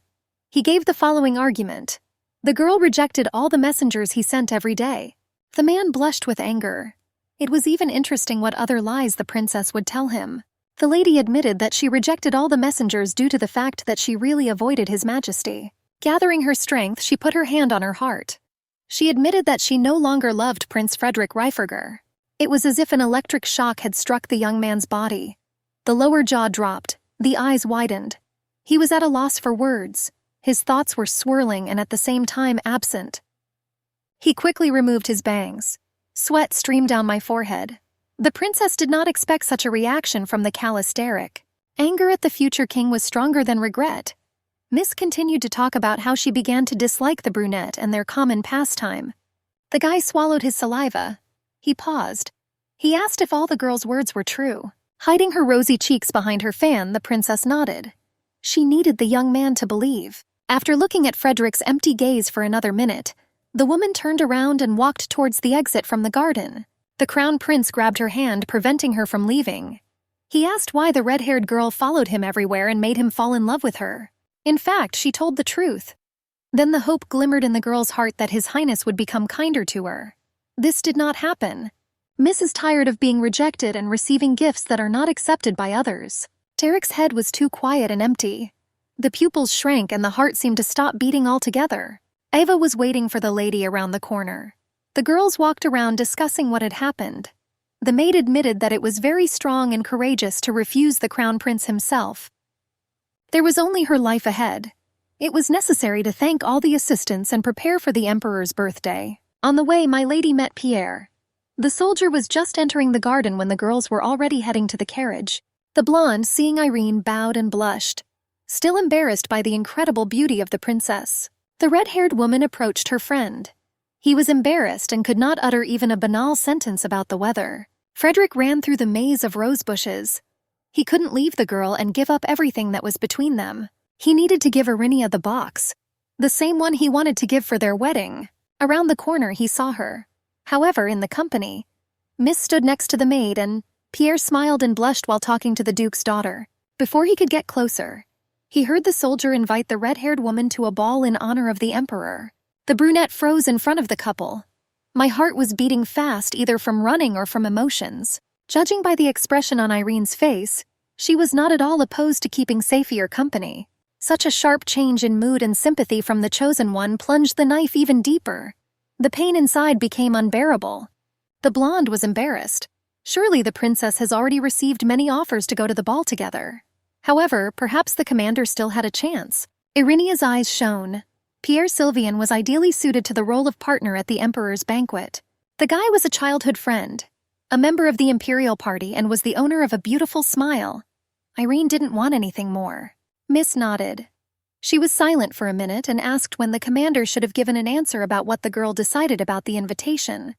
He gave the following argument. The girl rejected all the messengers he sent every day. The man blushed with anger. It was even interesting what other lies the princess would tell him. The lady admitted that she rejected all the messengers due to the fact that she really avoided His Majesty. Gathering her strength, she put her hand on her heart. She admitted that she no longer loved Prince Frederick Reiferger. It was as if an electric shock had struck the young man's body. The lower jaw dropped, the eyes widened. He was at a loss for words. His thoughts were swirling and at the same time absent. He quickly removed his bangs. Sweat streamed down my forehead. The princess did not expect such a reaction from the callous Derek. Anger at the future king was stronger than regret. Miss continued to talk about how she began to dislike the brunette and their common pastime. The guy swallowed his saliva. He paused. He asked if all the girl's words were true. Hiding her rosy cheeks behind her fan, the princess nodded. She needed the young man to believe. After looking at Frederick's empty gaze for another minute, the woman turned around and walked towards the exit from the garden. The crown prince grabbed her hand, preventing her from leaving. He asked why the red-haired girl followed him everywhere and made him fall in love with her. In fact, she told the truth. Then the hope glimmered in the girl's heart that His Highness would become kinder to her. This did not happen. Miss is tired of being rejected and receiving gifts that are not accepted by others. Derek's head was too quiet and empty. The pupils shrank and the heart seemed to stop beating altogether. Ava was waiting for the lady around the corner. The girls walked around discussing what had happened. The maid admitted that it was very strong and courageous to refuse the crown prince himself. There was only her life ahead. It was necessary to thank all the assistants and prepare for the emperor's birthday. On the way, my lady met Pierre. The soldier was just entering the garden when the girls were already heading to the carriage. The blonde, seeing Irene, bowed and blushed, still embarrassed by the incredible beauty of the princess. The red-haired woman approached her friend. He was embarrassed and could not utter even a banal sentence about the weather. Frederick ran through the maze of rose bushes. He couldn't leave the girl and give up everything that was between them. He needed to give Arinia the box, the same one he wanted to give for their wedding. Around the corner he saw her. However, in the company, Miss stood next to the maid and Pierre smiled and blushed while talking to the Duke's daughter. Before he could get closer, he heard the soldier invite the red-haired woman to a ball in honor of the emperor. The brunette froze in front of the couple. My heart was beating fast either from running or from emotions. Judging by the expression on Irene's face, she was not at all opposed to keeping safer company. Such a sharp change in mood and sympathy from the chosen one plunged the knife even deeper. The pain inside became unbearable. The blonde was embarrassed. Surely the princess has already received many offers to go to the ball together. However, perhaps the commander still had a chance. Irinia's eyes shone. Pierre Sylvian was ideally suited to the role of partner at the emperor's banquet. The guy was a childhood friend, a member of the imperial party, and was the owner of a beautiful smile. Irene didn't want anything more. Miss nodded. She was silent for a minute and asked when the commander should have given an answer about what the girl decided about the invitation.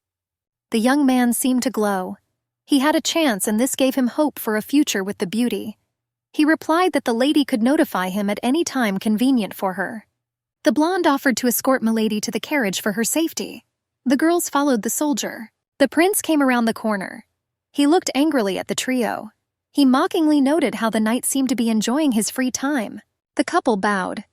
The young man seemed to glow. He had a chance, and this gave him hope for a future with the beauty. He replied that the lady could notify him at any time convenient for her. The blonde offered to escort Milady to the carriage for her safety. The girls followed the soldier. The prince came around the corner. He looked angrily at the trio. He mockingly noted how the knight seemed to be enjoying his free time. The couple bowed.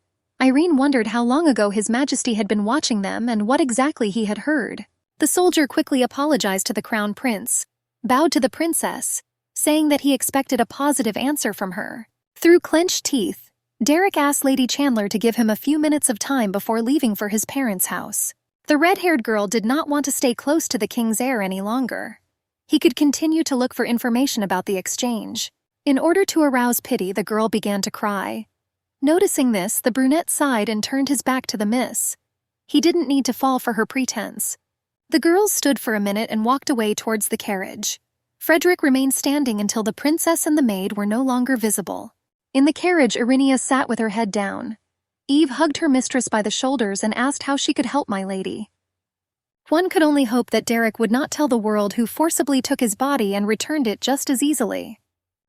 Irene wondered how long ago His Majesty had been watching them and what exactly he had heard. The soldier quickly apologized to the crown prince, bowed to the princess, saying that he expected a positive answer from her. Through clenched teeth, Derek asked Lady Chandler to give him a few minutes of time before leaving for his parents' house. The red-haired girl did not want to stay close to the king's heir any longer. He could continue to look for information about the exchange. In order to arouse pity, the girl began to cry. Noticing this, the brunette sighed and turned his back to the miss. He didn't need to fall for her pretense. The girls stood for a minute and walked away towards the carriage. Frederick remained standing until the princess and the maid were no longer visible. In the carriage, Irinia sat with her head down. Eve hugged her mistress by the shoulders and asked how she could help my lady. One could only hope that Derek would not tell the world who forcibly took his body and returned it just as easily.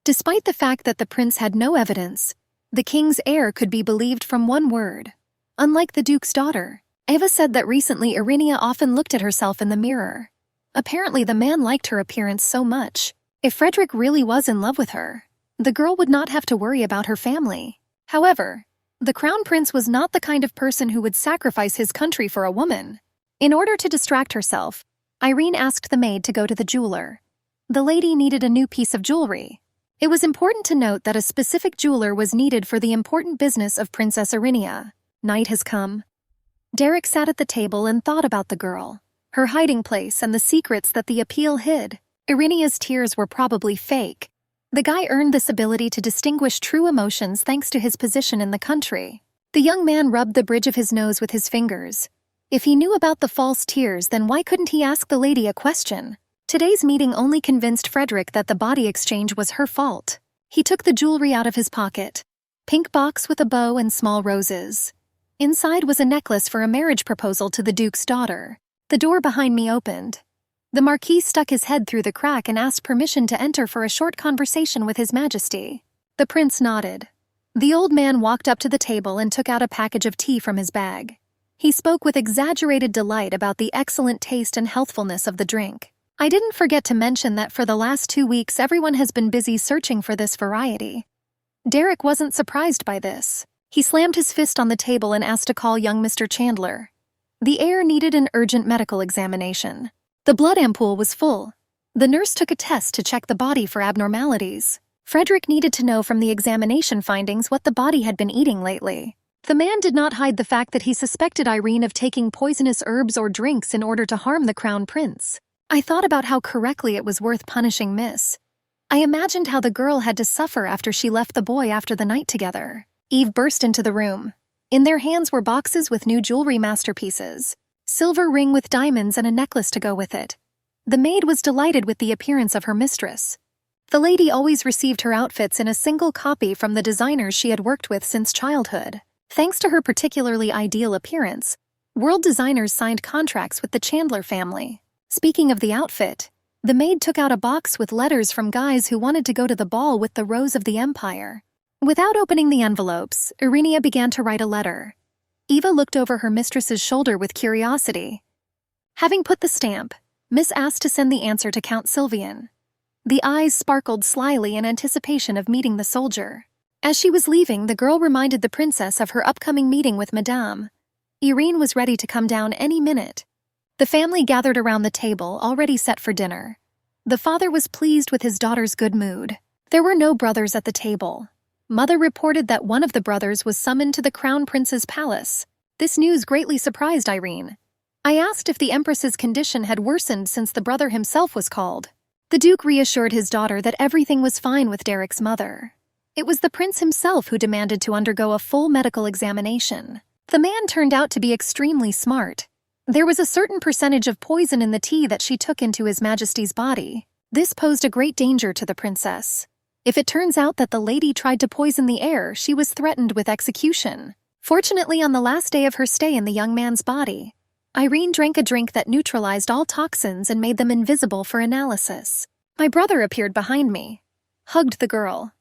Despite the fact that the prince had no evidence, the king's heir could be believed from one word. Unlike the duke's daughter, Eva said that recently Irinia often looked at herself in the mirror. Apparently the man liked her appearance so much. If Frederick really was in love with her, the girl would not have to worry about her family. However, the crown prince was not the kind of person who would sacrifice his country for a woman. In order to distract herself, Irene asked the maid to go to the jeweler. The lady needed a new piece of jewelry. It was important to note that a specific jeweler was needed for the important business of Princess Irinia. Night has come. Derek sat at the table and thought about the girl, her hiding place, and the secrets that the appeal hid. Irinia's tears were probably fake. The guy earned this ability to distinguish true emotions thanks to his position in the country. The young man rubbed the bridge of his nose with his fingers. If he knew about the false tears, then why couldn't he ask the lady a question? Today's meeting only convinced Frederick that the body exchange was her fault. He took the jewelry out of his pocket. Pink box with a bow and small roses. Inside was a necklace for a marriage proposal to the duke's daughter. The door behind me opened. The Marquis stuck his head through the crack and asked permission to enter for a short conversation with His Majesty. The prince nodded. The old man walked up to the table and took out a package of tea from his bag. He spoke with exaggerated delight about the excellent taste and healthfulness of the drink. I didn't forget to mention that for the last 2 weeks everyone has been busy searching for this variety. Derek wasn't surprised by this. He slammed his fist on the table and asked to call young Mr. Chandler. The heir needed an urgent medical examination. The blood ampoule was full. The nurse took a test to check the body for abnormalities. Frederick needed to know from the examination findings what the body had been eating lately. The man did not hide the fact that he suspected Irene of taking poisonous herbs or drinks in order to harm the crown prince. I thought about how correctly it was worth punishing Miss. I imagined how the girl had to suffer after she left the boy after the night together. Eve burst into the room. In their hands were boxes with new jewelry masterpieces, silver ring with diamonds and a necklace to go with it. The maid was delighted with the appearance of her mistress. The lady always received her outfits in a single copy from the designers she had worked with since childhood. Thanks to her particularly ideal appearance, world designers signed contracts with the Chandler family. Speaking of the outfit, The maid took out a box with letters from guys who wanted to go to the ball with the Rose of the Empire. Without opening the envelopes, Irenia began to write a letter. Eva looked over her mistress's shoulder with curiosity. Having put the stamp, Miss asked to send the answer to Count Sylvian. The eyes sparkled slyly in anticipation of meeting the soldier. As she was leaving, the girl reminded the princess of her upcoming meeting with Madame. Irene was ready to come down any minute. The family gathered around the table, already set for dinner. The father was pleased with his daughter's good mood. There were no brothers at the table. Mother reported that one of the brothers was summoned to the crown prince's palace. This news greatly surprised Irene. I asked if the empress's condition had worsened since the brother himself was called. The duke reassured his daughter that everything was fine with Derek's mother. It was the prince himself who demanded to undergo a full medical examination. The man turned out to be extremely smart. There was a certain percentage of poison in the tea that she took into His Majesty's body. This posed a great danger to the princess. If it turns out that the lady tried to poison the heir, she was threatened with execution. Fortunately, on the last day of her stay in the young man's body, Irene drank a drink that neutralized all toxins and made them invisible for analysis. My brother appeared behind me, hugged the girl.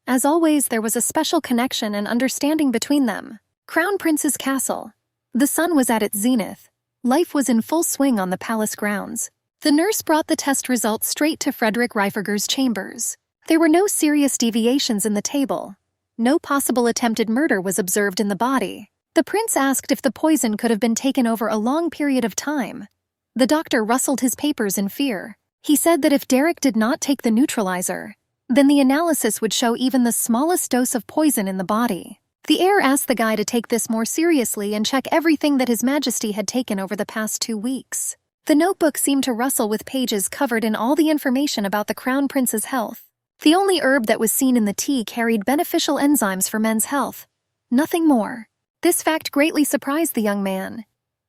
As always, there was a special connection and understanding between them. Crown Prince's castle. The sun was at its zenith. Life was in full swing on the palace grounds. The nurse brought the test results straight to Frederick Reiferger's chambers. There were no serious deviations in the table. No possible attempted murder was observed in the body. The prince asked if the poison could have been taken over a long period of time. The doctor rustled his papers in fear. He said that if Derek did not take the neutralizer, then the analysis would show even the smallest dose of poison in the body. The heir asked the guy to take this more seriously and check everything that His Majesty had taken over the past 2 weeks. The notebook seemed to rustle with pages covered in all the information about the Crown Prince's health. The only herb that was seen in the tea carried beneficial enzymes for men's health. Nothing more. This fact greatly surprised the young man.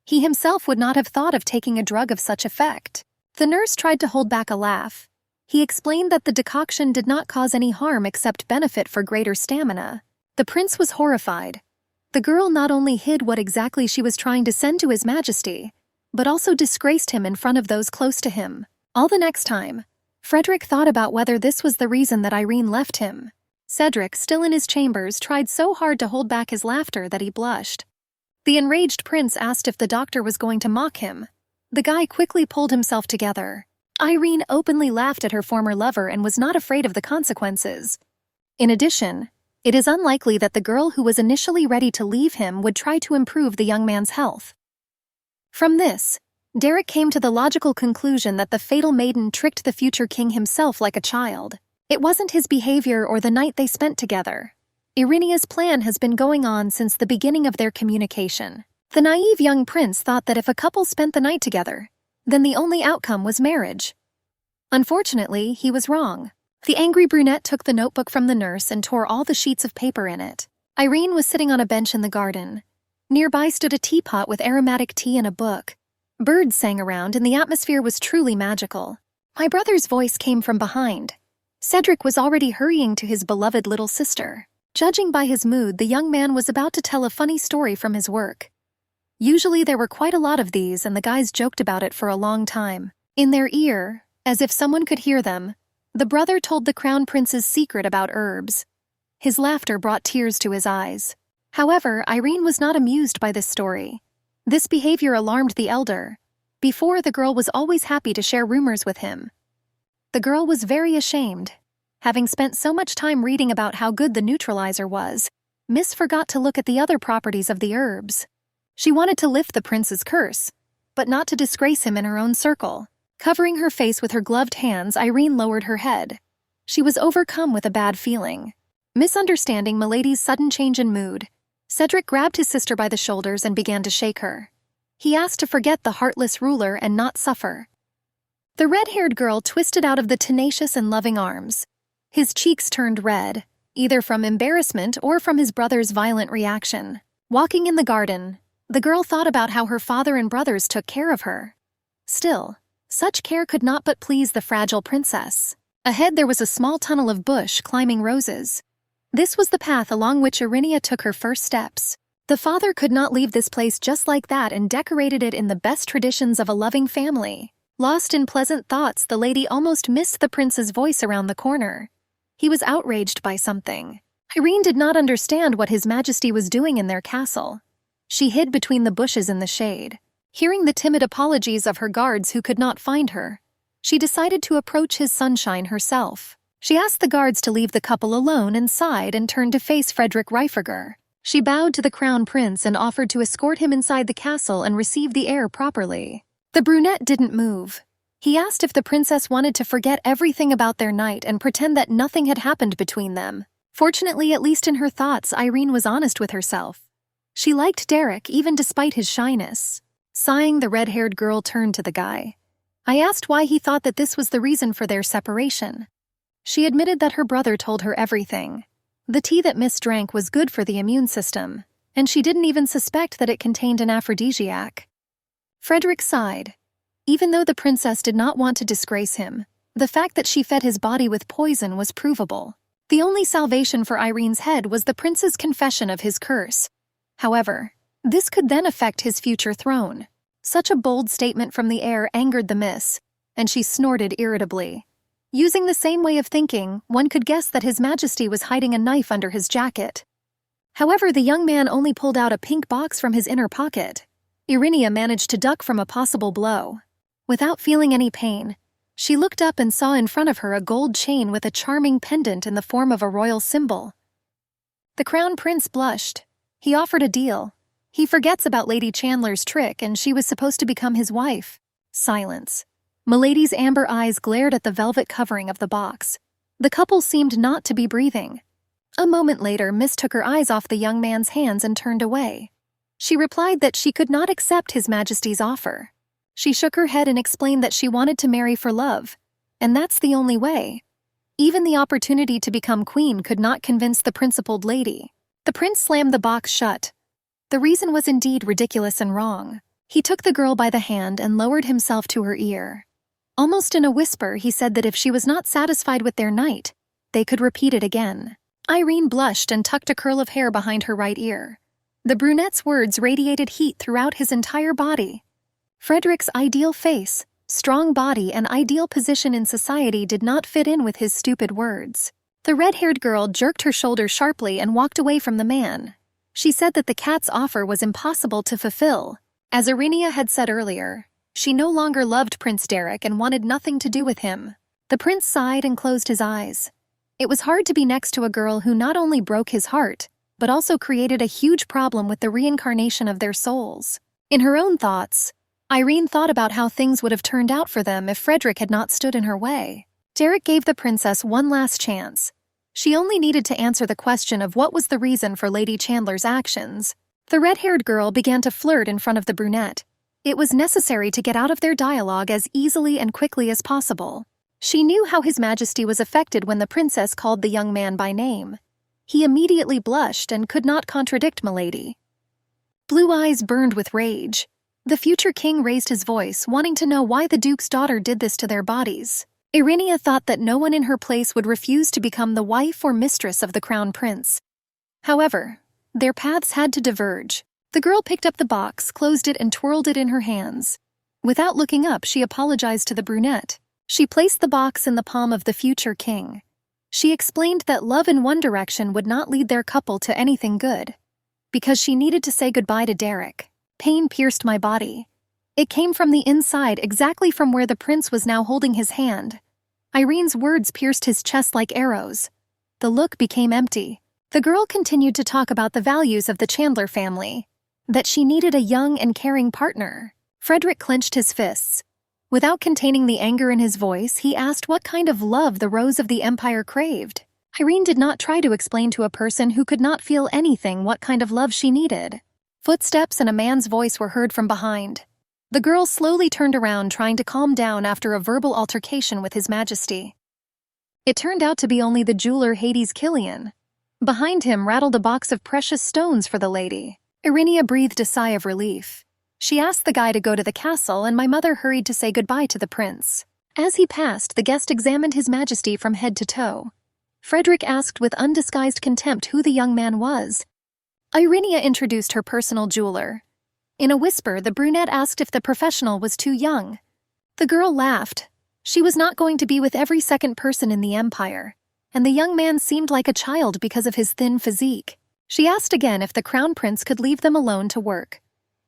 He himself would not have thought of taking a drug of such effect. The nurse tried to hold back a laugh. He explained that the decoction did not cause any harm except benefit for greater stamina. The prince was horrified. The girl not only hid what exactly she was trying to send to His Majesty, but also disgraced him in front of those close to him. All the next time, Frederick thought about whether this was the reason that Irene left him. Cedric, still in his chambers, tried so hard to hold back his laughter that he blushed. The enraged prince asked if the doctor was going to mock him. The guy quickly pulled himself together. Irene openly laughed at her former lover and was not afraid of the consequences. In addition, it is unlikely that the girl who was initially ready to leave him would try to improve the young man's health. From this, Derek came to the logical conclusion that the fatal maiden tricked the future king himself like a child. It wasn't his behavior or the night they spent together. Irenia's plan has been going on since the beginning of their communication. The naive young prince thought that if a couple spent the night together, then the only outcome was marriage. Unfortunately, he was wrong. The angry brunette took the notebook from the nurse and tore all the sheets of paper in it. Irene was sitting on a bench in the garden. Nearby stood a teapot with aromatic tea and a book. Birds sang around and the atmosphere was truly magical. My brother's voice came from behind. Cedric was already hurrying to his beloved little sister. Judging by his mood, the young man was about to tell a funny story from his work. Usually there were quite a lot of these and the guys joked about it for a long time. In their ear, as if someone could hear them, the brother told the crown prince's secret about herbs. His laughter brought tears to his eyes. However, Irene was not amused by this story. This behavior alarmed the elder. Before, the girl was always happy to share rumors with him. The girl was very ashamed. Having spent so much time reading about how good the neutralizer was, Miss forgot to look at the other properties of the herbs. She wanted to lift the prince's curse, but not to disgrace him in her own circle. Covering her face with her gloved hands, Irene lowered her head. She was overcome with a bad feeling. Misunderstanding Milady's sudden change in mood, Cedric grabbed his sister by the shoulders and began to shake her. He asked to forget the heartless ruler and not suffer. The red-haired girl twisted out of the tenacious and loving arms. His cheeks turned red, either from embarrassment or from his brother's violent reaction. Walking in the garden, the girl thought about how her father and brothers took care of her. Still, such care could not but please the fragile princess. Ahead there was a small tunnel of bush climbing roses. This was the path along which Irenia took her first steps. The father could not leave this place just like that and decorated it in the best traditions of a loving family. Lost in pleasant thoughts, the lady almost missed the prince's voice around the corner. He was outraged by something. Irene did not understand what His Majesty was doing in their castle. She hid between the bushes in the shade. Hearing the timid apologies of her guards who could not find her, she decided to approach His Sunshine herself. She asked the guards to leave the couple alone and sighed and turned to face Frederick Reiferger. She bowed to the crown prince and offered to escort him inside the castle and receive the heir properly. The brunette didn't move. He asked if the princess wanted to forget everything about their night and pretend that nothing had happened between them. Fortunately, at least in her thoughts, Irene was honest with herself. She liked Derek even despite his shyness. Sighing, the red-haired girl turned to the guy. I asked why he thought that this was the reason for their separation. She admitted that her brother told her everything. The tea that Miss drank was good for the immune system, and she didn't even suspect that it contained an aphrodisiac. Frederick sighed. Even though the princess did not want to disgrace him, the fact that she fed his body with poison was provable. The only salvation for Irene's head was the prince's confession of his curse. However, this could then affect his future throne. Such a bold statement from the heir angered the miss, and she snorted irritably. Using the same way of thinking, one could guess that His Majesty was hiding a knife under his jacket. However, the young man only pulled out a pink box from his inner pocket. Irenia managed to duck from a possible blow. Without feeling any pain, she looked up and saw in front of her a gold chain with a charming pendant in the form of a royal symbol. The crown prince blushed. He offered a deal. He forgets about Lady Chandler's trick and she was supposed to become his wife. Silence. Milady's amber eyes glared at the velvet covering of the box. The couple seemed not to be breathing. A moment later, Miss took her eyes off the young man's hands and turned away. She replied that she could not accept His Majesty's offer. She shook her head and explained that she wanted to marry for love, and that's the only way. Even the opportunity to become queen could not convince the principled lady. The prince slammed the box shut. The reason was indeed ridiculous and wrong. He took the girl by the hand and lowered himself to her ear. Almost in a whisper, he said that if she was not satisfied with their night, they could repeat it again. Irene blushed and tucked a curl of hair behind her right ear. The brunette's words radiated heat throughout his entire body. Frederick's ideal face, strong body, and ideal position in society did not fit in with his stupid words. The red-haired girl jerked her shoulders sharply and walked away from the man. She said that the cat's offer was impossible to fulfill. As Irenia had said earlier, she no longer loved Prince Derek and wanted nothing to do with him. The prince sighed and closed his eyes. It was hard to be next to a girl who not only broke his heart, but also created a huge problem with the reincarnation of their souls. In her own thoughts, Irene thought about how things would have turned out for them if Frederick had not stood in her way. Derek gave the princess one last chance. She only needed to answer the question of what was the reason for Lady Chandler's actions. The red-haired girl began to flirt in front of the brunette. It was necessary to get out of their dialogue as easily and quickly as possible. She knew how His Majesty was affected when the princess called the young man by name. He immediately blushed and could not contradict Milady. Blue eyes burned with rage. The future king raised his voice, wanting to know why the duke's daughter did this to their bodies. Irenia thought that no one in her place would refuse to become the wife or mistress of the crown prince. However, their paths had to diverge. The girl picked up the box, closed it, and twirled it in her hands. Without looking up, she apologized to the brunette. She placed the box in the palm of the future king. She explained that love in one direction would not lead their couple to anything good, because she needed to say goodbye to Derek. Pain pierced my body. It came from the inside, exactly from where the prince was now holding his hand. Irene's words pierced his chest like arrows. The look became empty. The girl continued to talk about the values of the Chandler family, that she needed a young and caring partner. Frederick clenched his fists. Without containing the anger in his voice, he asked what kind of love the Rose of the Empire craved. Irene did not try to explain to a person who could not feel anything what kind of love she needed. Footsteps and a man's voice were heard from behind. The girl slowly turned around, trying to calm down after a verbal altercation with His Majesty. It turned out to be only the jeweler Hades Killian. Behind him rattled a box of precious stones for the lady. Irenia breathed a sigh of relief. She asked the guy to go to the castle, and my mother hurried to say goodbye to the prince. As he passed, the guest examined His Majesty from head to toe. Frederick asked with undisguised contempt who the young man was. Irenia introduced her personal jeweler. In a whisper, the brunette asked if the professional was too young. The girl laughed. She was not going to be with every second person in the empire, and the young man seemed like a child because of his thin physique. She asked again if the crown prince could leave them alone to work.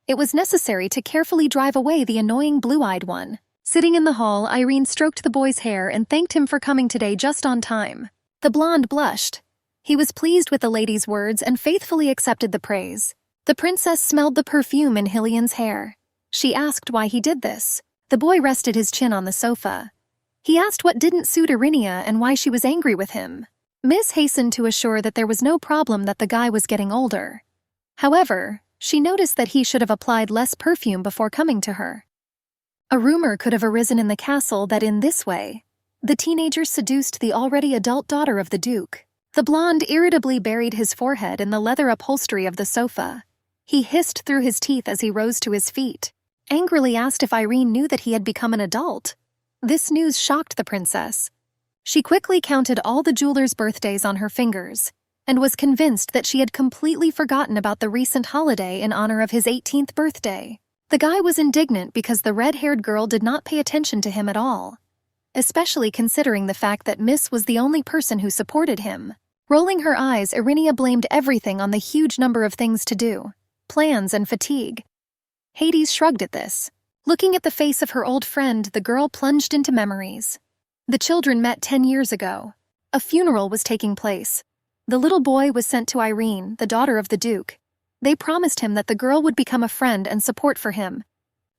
It was necessary to carefully drive away the annoying blue-eyed one. Sitting in the hall, Irene stroked the boy's hair and thanked him for coming today just on time. The blonde blushed. He was pleased with the lady's words and faithfully accepted the praise. The princess smelled the perfume in Hillian's hair. She asked why he did this. The boy rested his chin on the sofa. He asked what didn't suit Irinia and why she was angry with him. Miss hastened to assure that there was no problem that the guy was getting older. However, she noticed that he should have applied less perfume before coming to her. A rumor could have arisen in the castle that in this way, the teenager seduced the already adult daughter of the duke. The blonde irritably buried his forehead in the leather upholstery of the sofa. He hissed through his teeth as he rose to his feet, angrily asked if Irene knew that he had become an adult. This news shocked the princess. She quickly counted all the jeweler's birthdays on her fingers, and was convinced that she had completely forgotten about the recent holiday in honor of his 18th birthday. The guy was indignant because the red-haired girl did not pay attention to him at all, especially considering the fact that Miss was the only person who supported him. Rolling her eyes, Irinia blamed everything on the huge number of things to do, plans and fatigue. Hades shrugged at this. Looking at the face of her old friend, the girl plunged into memories. The children met 10 years ago. A funeral was taking place. The little boy was sent to Irene, the daughter of the duke. They promised him that the girl would become a friend and support for him.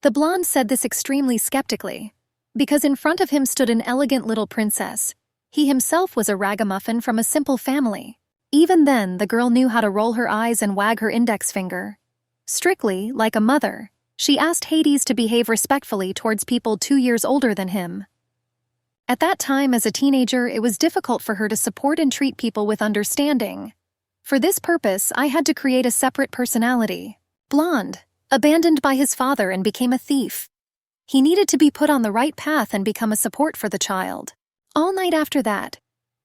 The blonde said this extremely skeptically, because in front of him stood an elegant little princess. He himself was a ragamuffin from a simple family. Even then, the girl knew how to roll her eyes and wag her index finger. Strictly, like a mother, she asked Hades to behave respectfully towards people 2 years older than him. At that time, as a teenager, it was difficult for her to support and treat people with understanding. For this purpose, I had to create a separate personality. Blonde, abandoned by his father and became a thief. He needed to be put on the right path and become a support for the child. All night after that,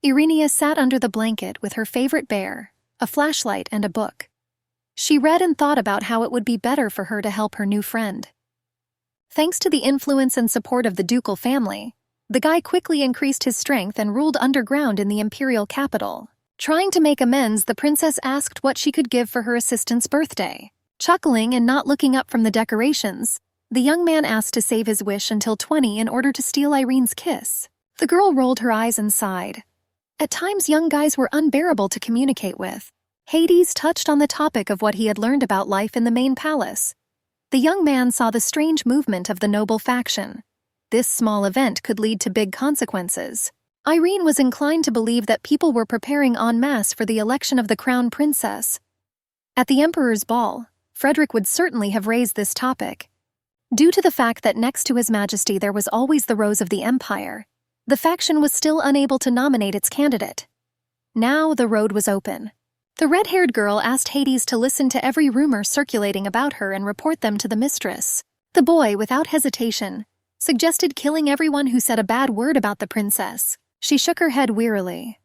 Irinia sat under the blanket with her favorite bear, a flashlight and a book. She read and thought about how it would be better for her to help her new friend. Thanks to the influence and support of the ducal family, the guy quickly increased his strength and ruled underground in the imperial capital. Trying to make amends, the princess asked what she could give for her assistant's birthday. Chuckling and not looking up from the decorations, the young man asked to save his wish until 20 in order to steal Irene's kiss. The girl rolled her eyes and sighed. At times, young guys were unbearable to communicate with. Hades touched on the topic of what he had learned about life in the main palace. The young man saw the strange movement of the noble faction. This small event could lead to big consequences. Irene was inclined to believe that people were preparing en masse for the election of the crown princess. At the emperor's ball, Frederick would certainly have raised this topic. Due to the fact that next to His Majesty there was always the Rose of the Empire, the faction was still unable to nominate its candidate. Now the road was open. The red-haired girl asked Hades to listen to every rumor circulating about her and report them to the mistress. The boy, without hesitation, suggested killing everyone who said a bad word about the princess. She shook her head wearily.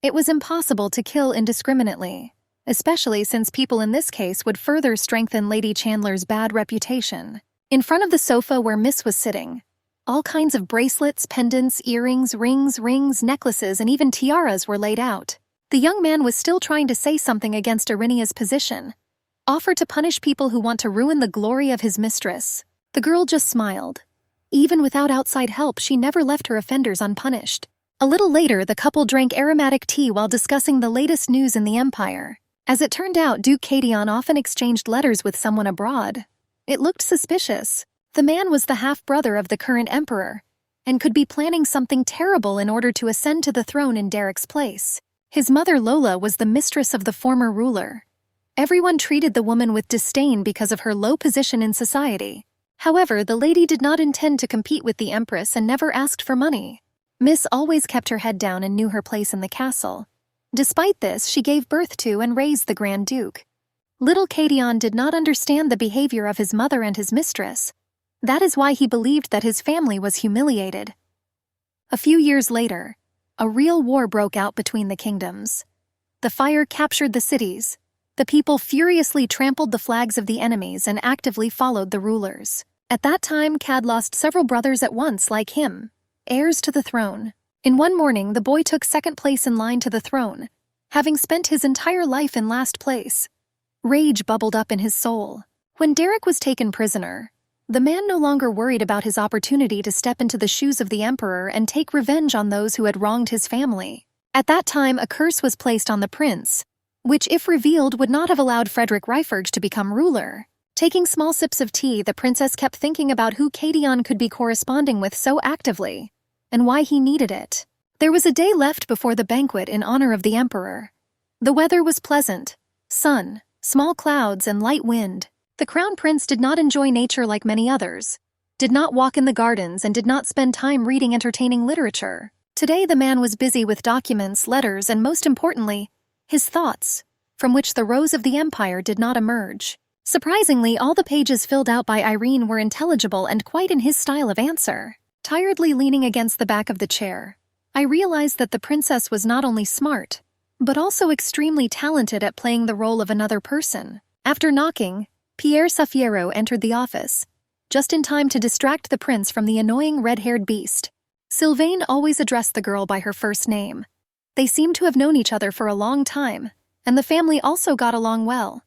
It was impossible to kill indiscriminately, especially since people in this case would further strengthen Lady Chandler's bad reputation. In front of the sofa where Miss was sitting, all kinds of bracelets, pendants, earrings, rings, necklaces, and even tiaras were laid out. The young man was still trying to say something against Irinia's position, offer to punish people who want to ruin the glory of his mistress. The girl just smiled. Even without outside help, she never left her offenders unpunished. A little later, the couple drank aromatic tea while discussing the latest news in the empire. As it turned out, Duke Cadion often exchanged letters with someone abroad. It looked suspicious. The man was the half-brother of the current emperor, and could be planning something terrible in order to ascend to the throne in Derek's place. His mother Lola was the mistress of the former ruler. Everyone treated the woman with disdain because of her low position in society. However, the lady did not intend to compete with the empress and never asked for money. Miss always kept her head down and knew her place in the castle. Despite this, she gave birth to and raised the Grand Duke. Little Cadion did not understand the behavior of his mother and his mistress. That is why he believed that his family was humiliated. A few years later, a real war broke out between the kingdoms. The fire captured the cities. The people furiously trampled the flags of the enemies and actively followed the rulers. At that time, Cad lost several brothers at once like him, heirs to the throne. In one morning, the boy took second place in line to the throne, having spent his entire life in last place. Rage bubbled up in his soul. When Derek was taken prisoner, the man no longer worried about his opportunity to step into the shoes of the emperor and take revenge on those who had wronged his family. At that time, a curse was placed on the prince, which, if revealed, would not have allowed Frederick Reiferge to become ruler. Taking small sips of tea, the princess kept thinking about who Cadion could be corresponding with so actively, and why he needed it. There was a day left before the banquet in honor of the emperor. The weather was pleasant: sun, small clouds, and light wind. The crown prince did not enjoy nature like many others, did not walk in the gardens, and did not spend time reading entertaining literature. Today the man was busy with documents, letters, and most importantly, his thoughts, from which the rose of the empire did not emerge. Surprisingly, all the pages filled out by Irene were intelligible and quite in his style of answer. Tiredly leaning against the back of the chair, I realized that the princess was not only smart, but also extremely talented at playing the role of another person. After knocking, Pierre Saffiero entered the office, just in time to distract the prince from the annoying red-haired beast. Sylvain always addressed the girl by her first name. They seemed to have known each other for a long time, and the family also got along well.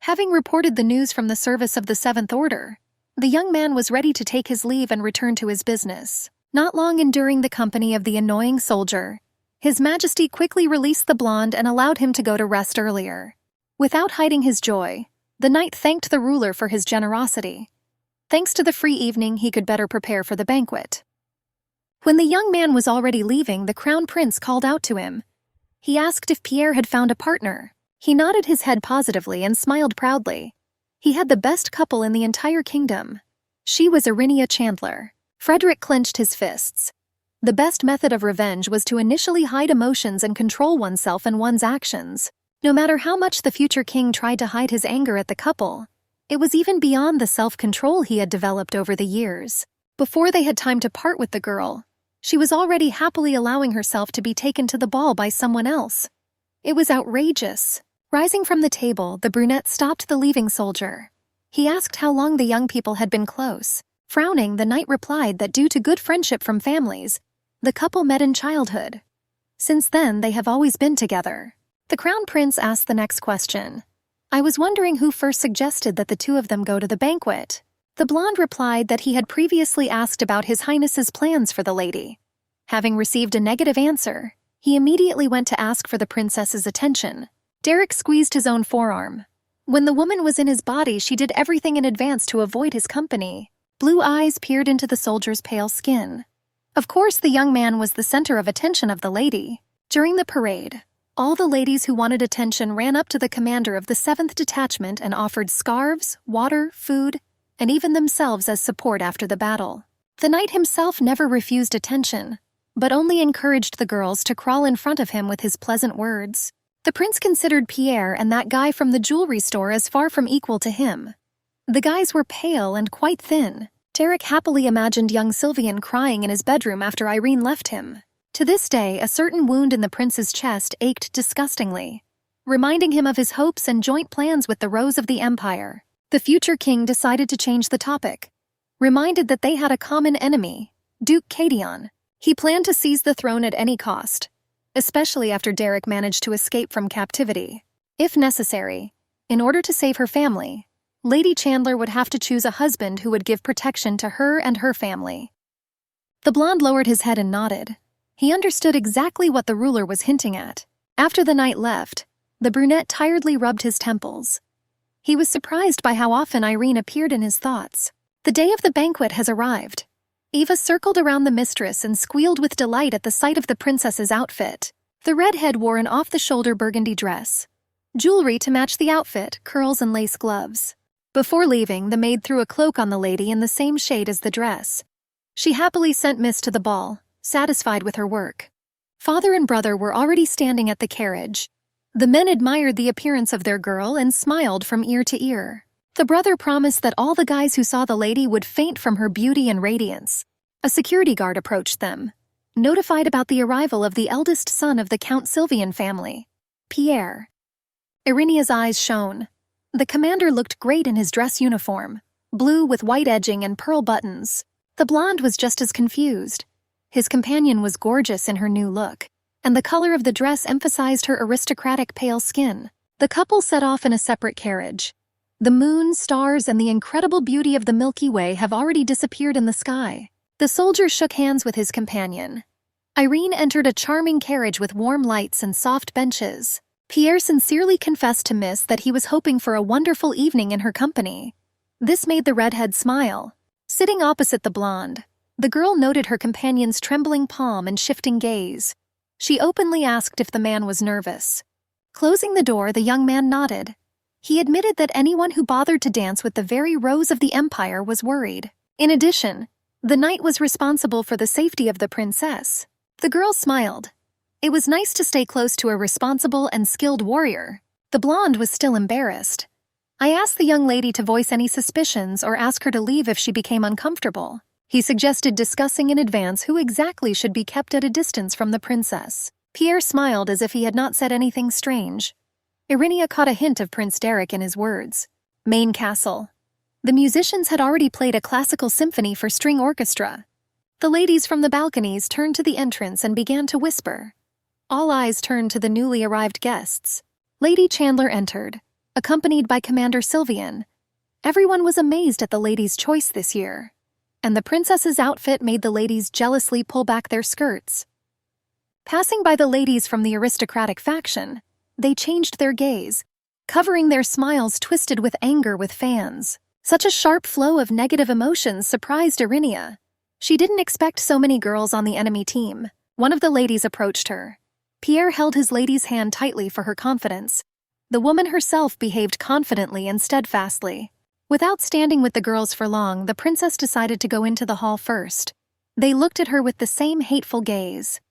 Having reported the news from the service of the Seventh Order, the young man was ready to take his leave and return to his business. Not long enduring the company of the annoying soldier, His Majesty quickly released the blonde and allowed him to go to rest earlier. Without hiding his joy, the knight thanked the ruler for his generosity. Thanks to the free evening, he could better prepare for the banquet. When the young man was already leaving, the crown prince called out to him. He asked if Pierre had found a partner. He nodded his head positively and smiled proudly. He had the best couple in the entire kingdom. She was Irinia Chandler. Frederick clenched his fists. The best method of revenge was to initially hide emotions and control oneself and one's actions. No matter how much the future king tried to hide his anger at the couple, it was even beyond the self-control he had developed over the years. Before they had time to part with the girl, she was already happily allowing herself to be taken to the ball by someone else. It was outrageous. Rising from the table, the brunette stopped the leaving soldier. He asked how long the young people had been close. Frowning, the knight replied that due to good friendship from families, the couple met in childhood. Since then, they have always been together. The crown prince asked the next question. I was wondering who first suggested that the two of them go to the banquet. The blonde replied that he had previously asked about His Highness's plans for the lady. Having received a negative answer, he immediately went to ask for the princess's attention. Derek squeezed his own forearm. When the woman was in his body, she did everything in advance to avoid his company. Blue eyes peered into the soldier's pale skin. Of course, the young man was the center of attention of the lady. During the parade, all the ladies who wanted attention ran up to the commander of the 7th Detachment and offered scarves, water, food, and even themselves as support after the battle. The knight himself never refused attention, but only encouraged the girls to crawl in front of him with his pleasant words. The prince considered Pierre and that guy from the jewelry store as far from equal to him. The guys were pale and quite thin. Derek happily imagined young Sylvain crying in his bedroom after Irene left him. To this day, a certain wound in the prince's chest ached disgustingly, reminding him of his hopes and joint plans with the Rose of the Empire. The future king decided to change the topic, reminded that they had a common enemy, Duke Cadion. He planned to seize the throne at any cost, especially after Derek managed to escape from captivity. If necessary, in order to save her family, Lady Chandler would have to choose a husband who would give protection to her and her family. The blonde lowered his head and nodded. He understood exactly what the ruler was hinting at. After the knight left, the brunette tiredly rubbed his temples. He was surprised by how often Irene appeared in his thoughts. The day of the banquet has arrived. Eva circled around the mistress and squealed with delight at the sight of the princess's outfit. The redhead wore an off-the-shoulder burgundy dress, jewelry to match the outfit, curls and lace gloves. Before leaving, the maid threw a cloak on the lady in the same shade as the dress. She happily sent Miss to the ball, satisfied with her work. Father and brother were already standing at the carriage. The men admired the appearance of their girl and smiled from ear to ear. The brother promised that all the guys who saw the lady would faint from her beauty and radiance. A security guard approached them, notified about the arrival of the eldest son of the Count Sylvian family, Pierre. Irinia's eyes shone. The commander looked great in his dress uniform, blue with white edging and pearl buttons. The blonde was just as confused. His companion was gorgeous in her new look, and the color of the dress emphasized her aristocratic pale skin. The couple set off in a separate carriage. The moon, stars, and the incredible beauty of the Milky Way have already disappeared in the sky. The soldier shook hands with his companion. Irene entered a charming carriage with warm lights and soft benches. Pierre sincerely confessed to Miss that he was hoping for a wonderful evening in her company. This made the redhead smile. Sitting opposite the blonde, the girl noted her companion's trembling palm and shifting gaze. She openly asked if the man was nervous. Closing the door, the young man nodded. He admitted that anyone who bothered to dance with the very rose of the empire was worried. In addition, the knight was responsible for the safety of the princess. The girl smiled. It was nice to stay close to a responsible and skilled warrior. The blonde was still embarrassed. I asked the young lady to voice any suspicions or ask her to leave if she became uncomfortable. He suggested discussing in advance who exactly should be kept at a distance from the princess. Pierre smiled as if he had not said anything strange. Irenia caught a hint of Prince Derek in his words. Main castle. The musicians had already played a classical symphony for string orchestra. The ladies from the balconies turned to the entrance and began to whisper. All eyes turned to the newly arrived guests. Lady Chandler entered, accompanied by Commander Sylvian. Everyone was amazed at the ladies' choice this year, and the princess's outfit made the ladies jealously pull back their skirts. Passing by the ladies from the aristocratic faction, they changed their gaze, covering their smiles twisted with anger with fans. Such a sharp flow of negative emotions surprised Irenia. She didn't expect so many girls on the enemy team. One of the ladies approached her. Pierre held his lady's hand tightly for her confidence. The woman herself behaved confidently and steadfastly. Without standing with the girls for long, the princess decided to go into the hall first. They looked at her with the same hateful gaze.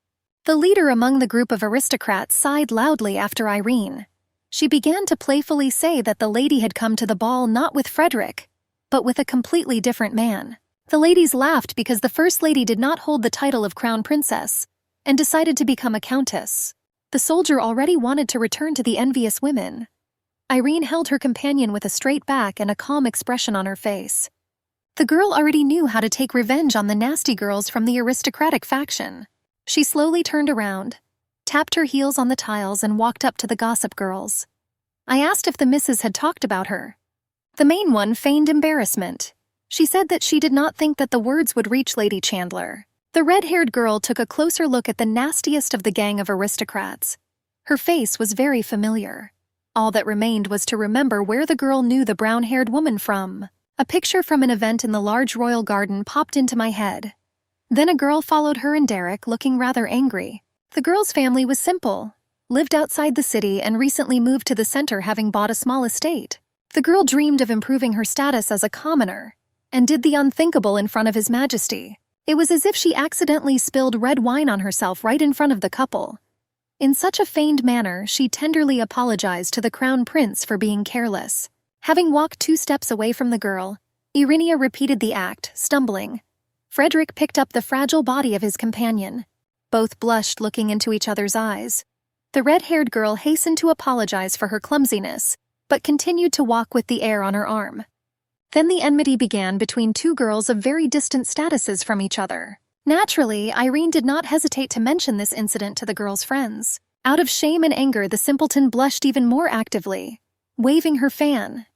The leader among the group of aristocrats sighed loudly after Irene. She began to playfully say that the lady had come to the ball not with Frederick, but with a completely different man. The ladies laughed because the first lady did not hold the title of crown princess and decided to become a countess. The soldier already wanted to return to the envious women. Irene held her companion with a straight back and a calm expression on her face. The girl already knew how to take revenge on the nasty girls from the aristocratic faction. She slowly turned around, tapped her heels on the tiles, and walked up to the gossip girls. I asked if the misses had talked about her. The main one feigned embarrassment. She said that she did not think that the words would reach Lady Chandler. The red-haired girl took a closer look at the nastiest of the gang of aristocrats. Her face was very familiar. All that remained was to remember where the girl knew the brown-haired woman from. A picture from an event in the large royal garden popped into my head. Then a girl followed her and Derek, looking rather angry. The girl's family was simple, lived outside the city, and recently moved to the center, having bought a small estate. The girl dreamed of improving her status as a commoner, and did the unthinkable in front of His Majesty. It was as if she accidentally spilled red wine on herself right in front of the couple. In such a feigned manner, she tenderly apologized to the crown prince for being careless. Having walked 2 steps away from the girl, Irenia repeated the act, stumbling. Frederick picked up the fragile body of his companion. Both blushed, looking into each other's eyes. The red-haired girl hastened to apologize for her clumsiness, but continued to walk with the air on her arm. Then the enmity began between 2 girls of very distant statuses from each other. Naturally, Irene did not hesitate to mention this incident to the girls' friends. Out of shame and anger, the simpleton blushed even more actively, waving her fan.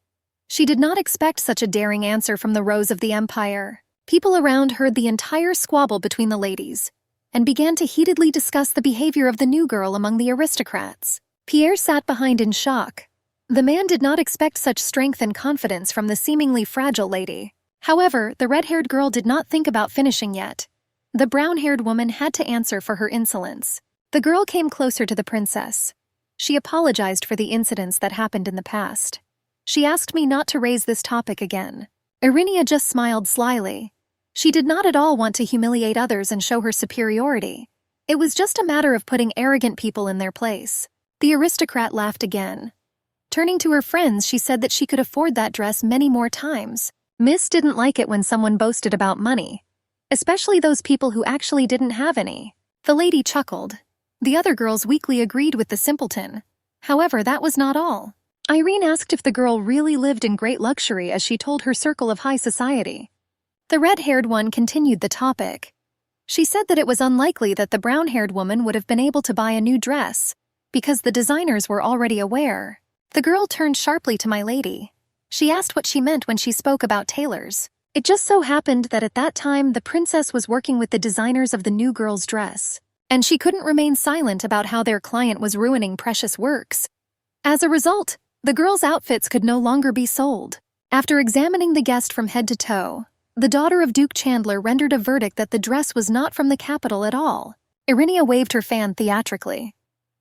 She did not expect such a daring answer from the Rose of the Empire. People around heard the entire squabble between the ladies, and began to heatedly discuss the behavior of the new girl among the aristocrats. Pierre sat behind in shock. The man did not expect such strength and confidence from the seemingly fragile lady. However, the red-haired girl did not think about finishing yet. The brown-haired woman had to answer for her insolence. The girl came closer to the princess. She apologized for the incidents that happened in the past. She asked me not to raise this topic again. Irenia just smiled slyly. She did not at all want to humiliate others and show her superiority. It was just a matter of putting arrogant people in their place. The aristocrat laughed again. Turning to her friends, she said that she could afford that dress many more times. Miss didn't like it when someone boasted about money, especially those people who actually didn't have any. The lady chuckled. The other girls weakly agreed with the simpleton. However, that was not all. Irene asked if the girl really lived in great luxury as she told her circle of high society. The red-haired one continued the topic. She said that it was unlikely that the brown-haired woman would have been able to buy a new dress, because the designers were already aware. The girl turned sharply to my lady. She asked what she meant when she spoke about tailors. It just so happened that at that time the princess was working with the designers of the new girl's dress, and she couldn't remain silent about how their client was ruining precious works. As a result, the girl's outfits could no longer be sold. After examining the guest from head to toe, the daughter of Duke Chandler rendered a verdict that the dress was not from the capital at all. Irinia waved her fan theatrically.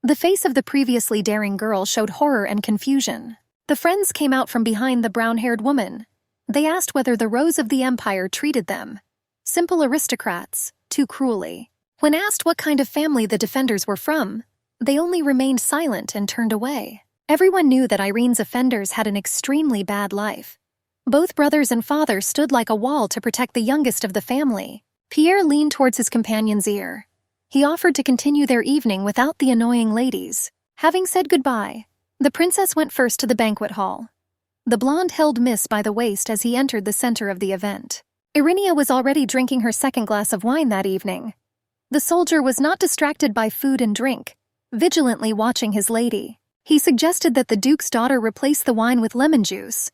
The face of the previously daring girl showed horror and confusion. The friends came out from behind the brown-haired woman. They asked whether the Rose of the Empire treated them, simple aristocrats, too cruelly. When asked what kind of family the defenders were from, they only remained silent and turned away. Everyone knew that Irene's offenders had an extremely bad life. Both brothers and father stood like a wall to protect the youngest of the family. Pierre leaned towards his companion's ear. He offered to continue their evening without the annoying ladies. Having said goodbye, the princess went first to the banquet hall. The blonde held Miss by the waist as he entered the center of the event. Irinia was already drinking her second glass of wine that evening. The soldier was not distracted by food and drink, vigilantly watching his lady. He suggested that the duke's daughter replace the wine with lemon juice.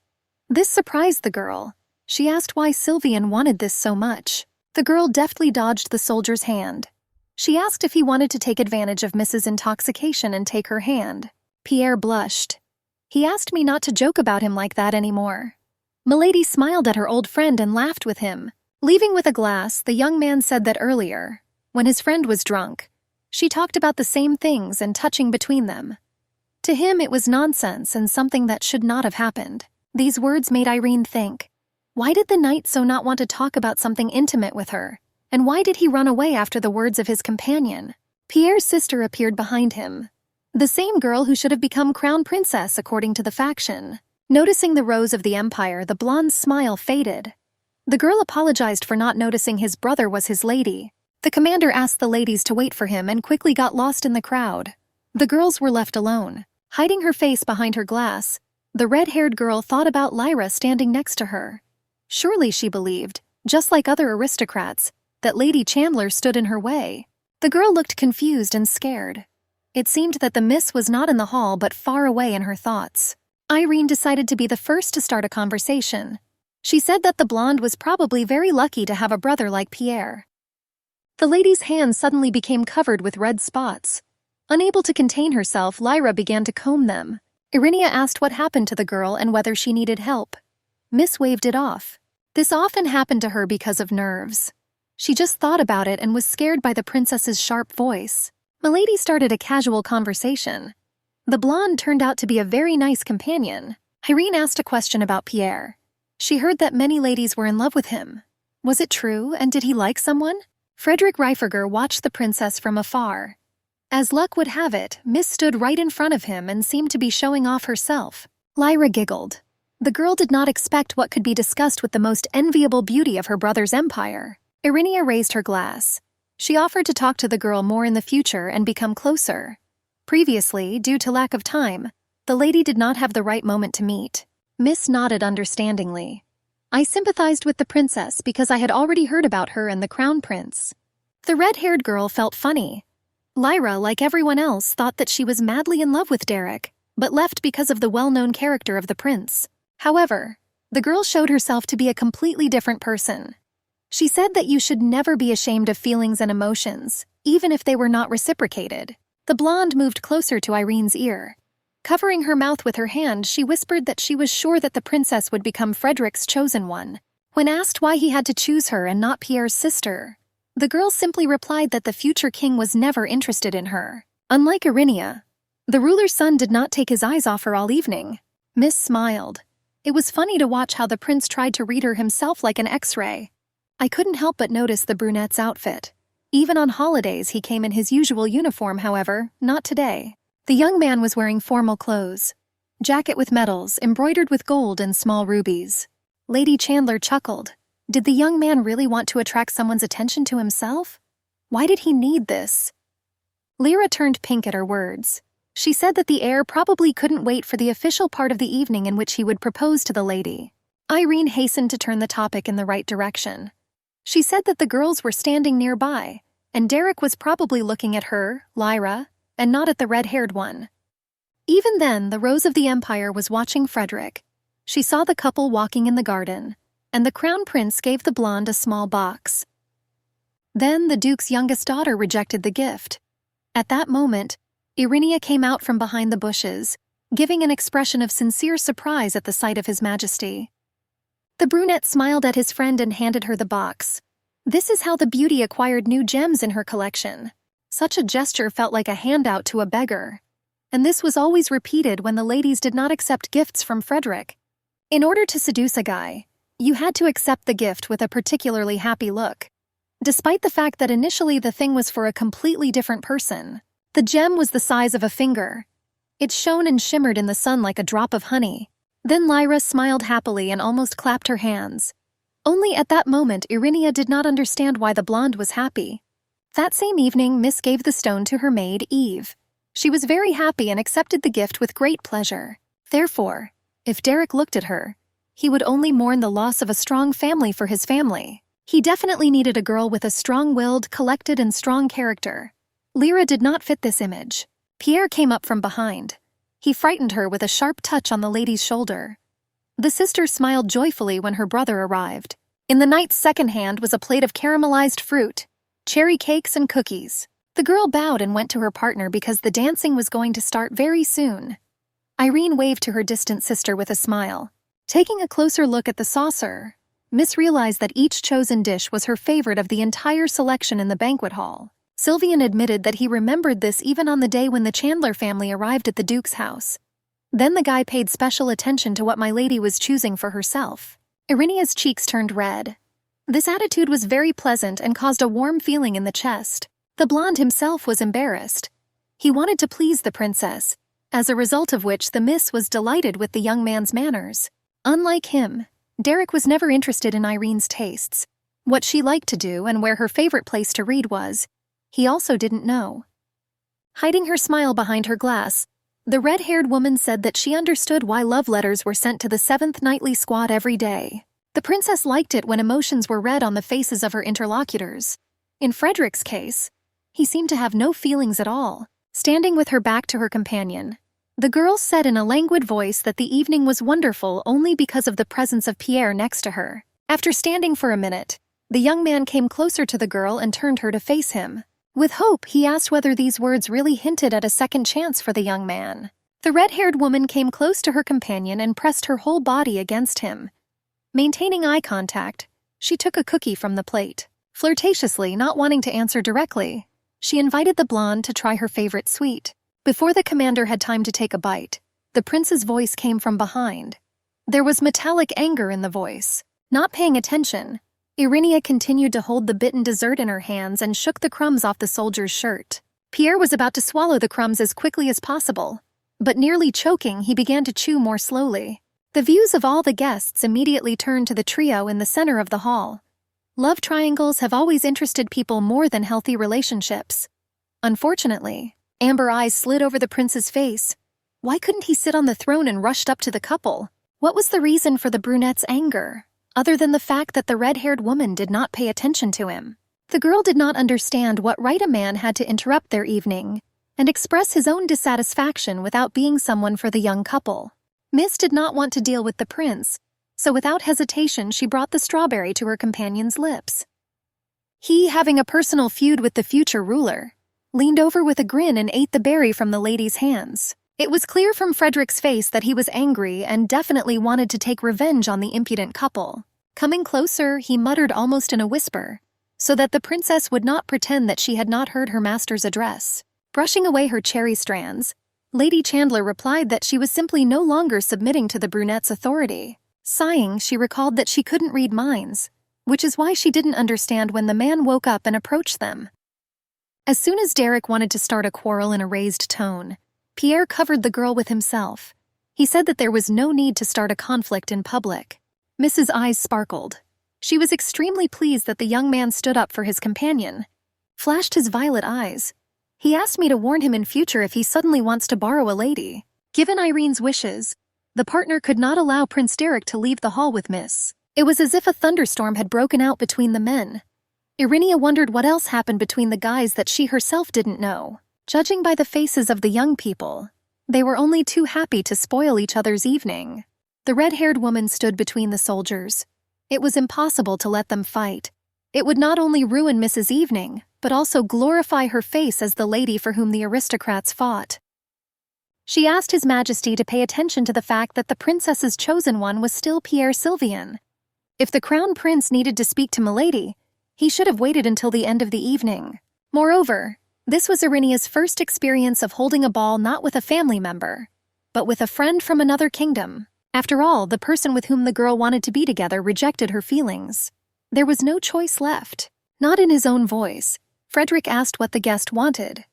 This surprised the girl. She asked why Sylvian wanted this so much. The girl deftly dodged the soldier's hand. She asked if he wanted to take advantage of Mrs. Intoxication and take her hand. Pierre blushed. He asked me not to joke about him like that anymore. Milady smiled at her old friend and laughed with him. Leaving with a glass, the young man said that earlier, when his friend was drunk, she talked about the same things and touching between them. To him it was nonsense and something that should not have happened. These words made Irene think. Why did the knight so not want to talk about something intimate with her? And why did he run away after the words of his companion? Pierre's sister appeared behind him. The same girl who should have become crown princess according to the faction. Noticing the Rose of the Empire, the blonde's smile faded. The girl apologized for not noticing his brother was his lady. The commander asked the ladies to wait for him and quickly got lost in the crowd. The girls were left alone. Hiding her face behind her glass, the red-haired girl thought about Lyra standing next to her. Surely she believed, just like other aristocrats, that Lady Chandler stood in her way. The girl looked confused and scared. It seemed that the miss was not in the hall but far away in her thoughts. Irene decided to be the first to start a conversation. She said that the blonde was probably very lucky to have a brother like Pierre. The lady's hands suddenly became covered with red spots. Unable to contain herself, Lyra began to comb them. Irinia asked what happened to the girl and whether she needed help. Miss waved it off. This often happened to her because of nerves. She just thought about it and was scared by the princess's sharp voice. Milady started a casual conversation. The blonde turned out to be a very nice companion. Irene asked a question about Pierre. She heard that many ladies were in love with him. Was it true, and did he like someone? Frederick Reiferger watched the princess from afar. As luck would have it, Miss stood right in front of him and seemed to be showing off herself. Lyra giggled. The girl did not expect what could be discussed with the most enviable beauty of her brother's empire. Irinia raised her glass. She offered to talk to the girl more in the future and become closer. Previously, due to lack of time, the lady did not have the right moment to meet. Miss nodded understandingly. I sympathized with the princess because I had already heard about her and the crown prince. The red-haired girl felt funny. Lyra, like everyone else, thought that she was madly in love with Derek, but left because of the well-known character of the prince. However, the girl showed herself to be a completely different person. She said that you should never be ashamed of feelings and emotions, even if they were not reciprocated. The blonde moved closer to Irene's ear. Covering her mouth with her hand, she whispered that she was sure that the princess would become Frederick's chosen one. When asked why he had to choose her and not Pierre's sister, the girl simply replied that the future king was never interested in her. Unlike Irinia, the ruler's son did not take his eyes off her all evening. Miss smiled. It was funny to watch how the prince tried to read her himself like an X-ray. I couldn't help but notice the brunette's outfit. Even on holidays he came in his usual uniform, however, not today. The young man was wearing formal clothes. Jacket with medals, embroidered with gold and small rubies. Lady Chandler chuckled. Did the young man really want to attract someone's attention to himself? Why did he need this? Lyra turned pink at her words. She said that the heir probably couldn't wait for the official part of the evening in which he would propose to the lady. Irene hastened to turn the topic in the right direction. She said that the girls were standing nearby, and Derek was probably looking at her, Lyra, and not at the red-haired one. Even then, the Rose of the Empire was watching Frederick. She saw the couple walking in the garden, and the crown prince gave the blonde a small box. Then the Duke's youngest daughter rejected the gift. At that moment, Irenia came out from behind the bushes, giving an expression of sincere surprise at the sight of His Majesty. The brunette smiled at his friend and handed her the box. This is how the beauty acquired new gems in her collection. Such a gesture felt like a handout to a beggar. And this was always repeated when the ladies did not accept gifts from Frederick. In order to seduce a guy, you had to accept the gift with a particularly happy look. Despite the fact that initially the thing was for a completely different person, the gem was the size of a finger. It shone and shimmered in the sun like a drop of honey. Then Lyra smiled happily and almost clapped her hands. Only at that moment Irenia did not understand why the blonde was happy. That same evening, Miss gave the stone to her maid, Eve. She was very happy and accepted the gift with great pleasure. Therefore, if Derek looked at her, he would only mourn the loss of a strong family for his family. He definitely needed a girl with a strong-willed, collected, and strong character. Lyra did not fit this image. Pierre came up from behind. He frightened her with a sharp touch on the lady's shoulder. The sister smiled joyfully when her brother arrived. In the knight's second hand was a plate of caramelized fruit, cherry cakes, and cookies. The girl bowed and went to her partner because the dancing was going to start very soon. Irene waved to her distant sister with a smile. Taking a closer look at the saucer, Miss realized that each chosen dish was her favorite of the entire selection in the banquet hall. Sylvian admitted that he remembered this even on the day when the Chandler family arrived at the Duke's house. Then the guy paid special attention to what my lady was choosing for herself. Irenia's cheeks turned red. This attitude was very pleasant and caused a warm feeling in the chest. The blonde himself was embarrassed. He wanted to please the princess, as a result of which the miss was delighted with the young man's manners. Unlike him, Derek was never interested in Irene's tastes. What she liked to do and where her favorite place to read was, he also didn't know. Hiding her smile behind her glass, the red-haired woman said that she understood why love letters were sent to the 7th Nightly Squad every day. The princess liked it when emotions were read on the faces of her interlocutors. In Frederick's case, he seemed to have no feelings at all. Standing with her back to her companion, the girl said in a languid voice that the evening was wonderful only because of the presence of Pierre next to her. After standing for a minute, the young man came closer to the girl and turned her to face him. With hope, he asked whether these words really hinted at a second chance for the young man. The red-haired woman came close to her companion and pressed her whole body against him. Maintaining eye contact, she took a cookie from the plate. Flirtatiously, not wanting to answer directly, she invited the blonde to try her favorite sweet. Before the commander had time to take a bite, the prince's voice came from behind. There was metallic anger in the voice. Not paying attention, Irenia continued to hold the bitten dessert in her hands and shook the crumbs off the soldier's shirt. Pierre was about to swallow the crumbs as quickly as possible, but nearly choking, he began to chew more slowly. The views of all the guests immediately turned to the trio in the center of the hall. Love triangles have always interested people more than healthy relationships. Unfortunately, amber eyes slid over the prince's face. Why couldn't he sit on the throne and rushed up to the couple? What was the reason for the brunette's anger, other than the fact that the red-haired woman did not pay attention to him? The girl did not understand what right a man had to interrupt their evening and express his own dissatisfaction without being someone for the young couple. Miss did not want to deal with the prince, so without hesitation she brought the strawberry to her companion's lips. He, having a personal feud with the future ruler, leaned over with a grin and ate the berry from the lady's hands. It was clear from Frederick's face that he was angry and definitely wanted to take revenge on the impudent couple. Coming closer, he muttered almost in a whisper, so that the princess would not pretend that she had not heard her master's address. Brushing away her cherry strands, Lady Chandler replied that she was simply no longer submitting to the brunette's authority. Sighing, she recalled that she couldn't read minds, which is why she didn't understand when the man woke up and approached them. As soon as Derek wanted to start a quarrel in a raised tone, Pierre covered the girl with himself. He said that there was no need to start a conflict in public. Mrs. Eyes sparkled. She was extremely pleased that the young man stood up for his companion. Flashed his violet eyes. He asked me to warn him in future if he suddenly wants to borrow a lady. Given Irene's wishes, the partner could not allow Prince Derek to leave the hall with Miss. It was as if a thunderstorm had broken out between the men. Irenia wondered what else happened between the guys that she herself didn't know. Judging by the faces of the young people, they were only too happy to spoil each other's evening. The red-haired woman stood between the soldiers. It was impossible to let them fight. It would not only ruin Mrs. Evening, but also glorify her face as the lady for whom the aristocrats fought. She asked His Majesty to pay attention to the fact that the princess's chosen one was still Pierre Sylvian. If the crown prince needed to speak to Milady, he should have waited until the end of the evening. Moreover, this was Irenia's first experience of holding a ball not with a family member, but with a friend from another kingdom. After all, the person with whom the girl wanted to be together rejected her feelings. There was no choice left. Not in his own voice, Frederick asked what the guest wanted.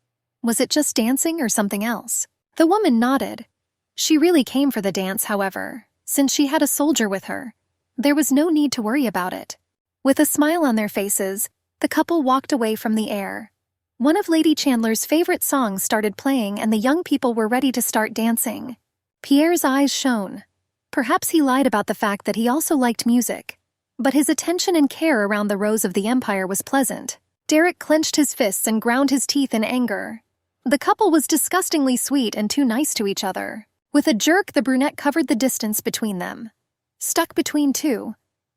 Was it just dancing or something else? The woman nodded. She really came for the dance, however, since she had a soldier with her. There was no need to worry about it. With a smile on their faces, the couple walked away from the air. One of Lady Chandler's favorite songs started playing and the young people were ready to start dancing. Pierre's eyes shone. Perhaps he lied about the fact that he also liked music. But his attention and care around the Rose of the Empire was pleasant. Derek clenched his fists and ground his teeth in anger. The couple was disgustingly sweet and too nice to each other. With a jerk, the brunette covered the distance between them. Stuck between two,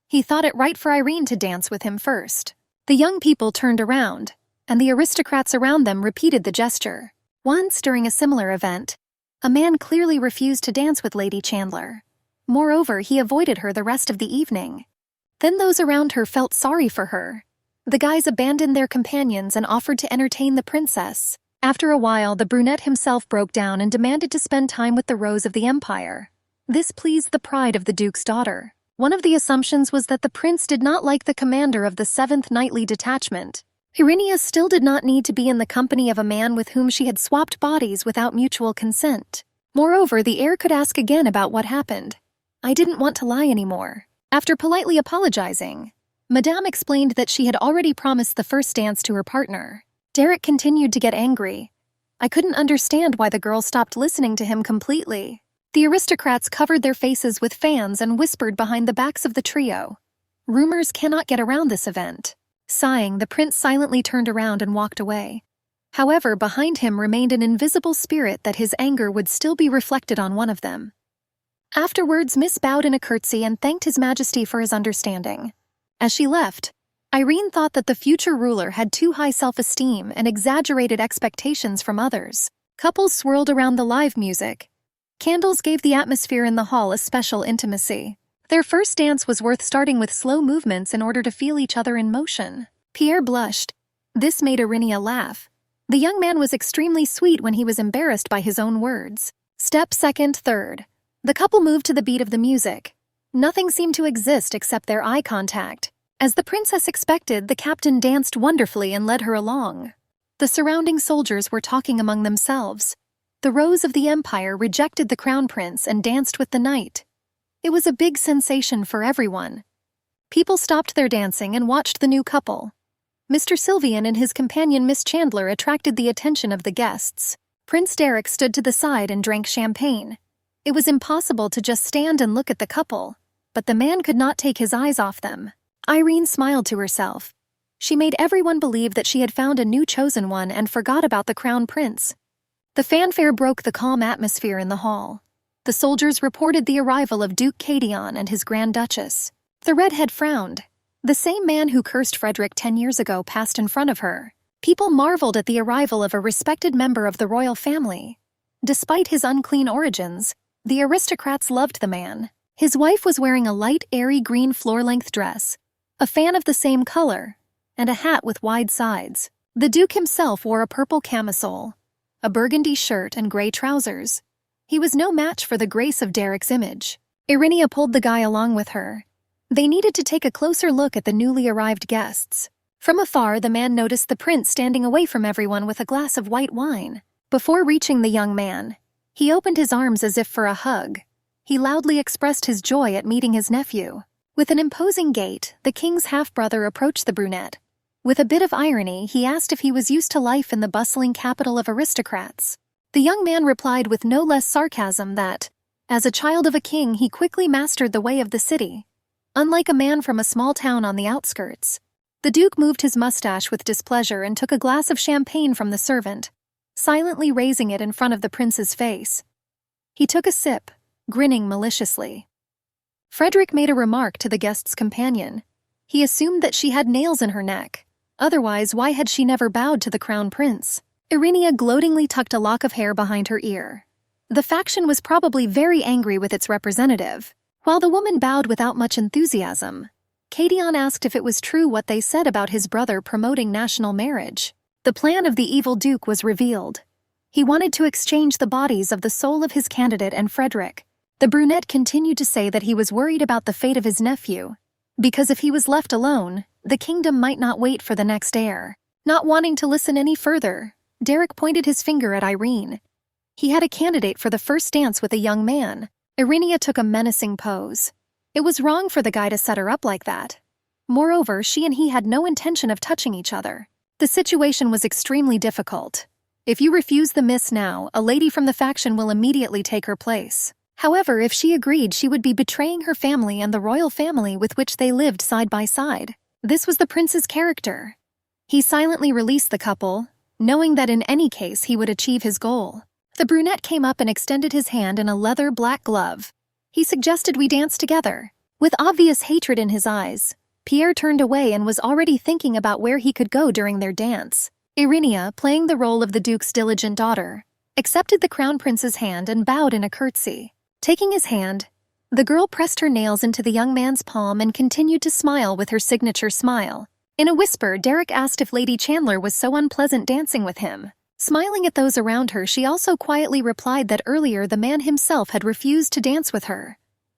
he thought it right for Irene to dance with him first. The young people turned around, and the aristocrats around them repeated the gesture. Once, during a similar event, a man clearly refused to dance with Lady Chandler. Moreover, he avoided her the rest of the evening. Then those around her felt sorry for her. The guys abandoned their companions and offered to entertain the princess. After a while, the brunette himself broke down and demanded to spend time with the Rose of the Empire. This pleased the pride of the Duke's daughter. One of the assumptions was that the prince did not like the commander of the 7th Knightly Detachment. Irenia still did not need to be in the company of a man with whom she had swapped bodies without mutual consent. Moreover, the heir could ask again about what happened. I didn't want to lie anymore. After politely apologizing, Madame explained that she had already promised the first dance to her partner. Derek continued to get angry. I couldn't understand why the girl stopped listening to him completely. The aristocrats covered their faces with fans and whispered behind the backs of the trio. Rumors cannot get around this event. Sighing, the prince silently turned around and walked away. However, behind him remained an invisible spirit that his anger would still be reflected on one of them. Afterwards, Miss bowed in a curtsy and thanked His Majesty for his understanding. As she left, Irene thought that the future ruler had too high self-esteem and exaggerated expectations from others. Couples swirled around the live music. Candles gave the atmosphere in the hall a special intimacy. Their first dance was worth starting with slow movements in order to feel each other in motion. Pierre blushed. This made Irenia laugh. The young man was extremely sweet when he was embarrassed by his own words. Step second, third. The couple moved to the beat of the music. Nothing seemed to exist except their eye contact. As the princess expected, the captain danced wonderfully and led her along. The surrounding soldiers were talking among themselves. The Rose of the Empire rejected the crown prince and danced with the knight. It was a big sensation for everyone. People stopped their dancing and watched the new couple. Mr. Sylvian and his companion Miss Chandler attracted the attention of the guests. Prince Derek stood to the side and drank champagne. It was impossible to just stand and look at the couple, but the man could not take his eyes off them. Irene smiled to herself. She made everyone believe that she had found a new chosen one and forgot about the crown prince. The fanfare broke the calm atmosphere in the hall. The soldiers reported the arrival of Duke Cadion and his Grand Duchess. The redhead frowned. The same man who cursed Frederick 10 years ago passed in front of her. People marveled at the arrival of a respected member of the royal family. Despite his unclean origins, the aristocrats loved the man. His wife was wearing a light, airy green floor-length dress, a fan of the same color, and a hat with wide sides. The Duke himself wore a purple camisole, a burgundy shirt, and gray trousers. He was no match for the grace of Derek's image. Irenia pulled the guy along with her. They needed to take a closer look at the newly arrived guests. From afar, the man noticed the prince standing away from everyone with a glass of white wine. Before reaching the young man, he opened his arms as if for a hug. He loudly expressed his joy at meeting his nephew. With an imposing gait, the king's half-brother approached the brunette. With a bit of irony, he asked if he was used to life in the bustling capital of aristocrats. The young man replied with no less sarcasm that, as a child of a king, he quickly mastered the way of the city, unlike a man from a small town on the outskirts. The Duke moved his mustache with displeasure and took a glass of champagne from the servant, silently raising it in front of the prince's face. He took a sip, grinning maliciously. Frederick made a remark to the guest's companion. He assumed that she had nails in her neck. Otherwise, why had she never bowed to the crown prince? Irenia gloatingly tucked a lock of hair behind her ear. The faction was probably very angry with its representative. While the woman bowed without much enthusiasm, Cadion asked if it was true what they said about his brother promoting national marriage. The plan of the evil duke was revealed. He wanted to exchange the bodies of the soul of his candidate and Frederick. The brunette continued to say that he was worried about the fate of his nephew, because if he was left alone, the kingdom might not wait for the next heir. Not wanting to listen any further, Derek pointed his finger at Irene. He had a candidate for the first dance with a young man. Irenia took a menacing pose. It was wrong for the guy to set her up like that. Moreover, she and he had no intention of touching each other. The situation was extremely difficult. If you refuse the miss now, a lady from the faction will immediately take her place. However, if she agreed, she would be betraying her family and the royal family with which they lived side by side. This was the prince's character. He silently released the couple, knowing that in any case he would achieve his goal. The brunette came up and extended his hand in a leather black glove. He suggested we dance together. With obvious hatred in his eyes, Pierre turned away and was already thinking about where he could go during their dance. Irenia, playing the role of the duke's diligent daughter, accepted the crown prince's hand and bowed in a curtsy. Taking his hand, the girl pressed her nails into the young man's palm and continued to smile with her signature smile. In a whisper, Derek asked if Lady Chandler was so unpleasant dancing with him. Smiling at those around her, she also quietly replied that earlier the man himself had refused to dance with her.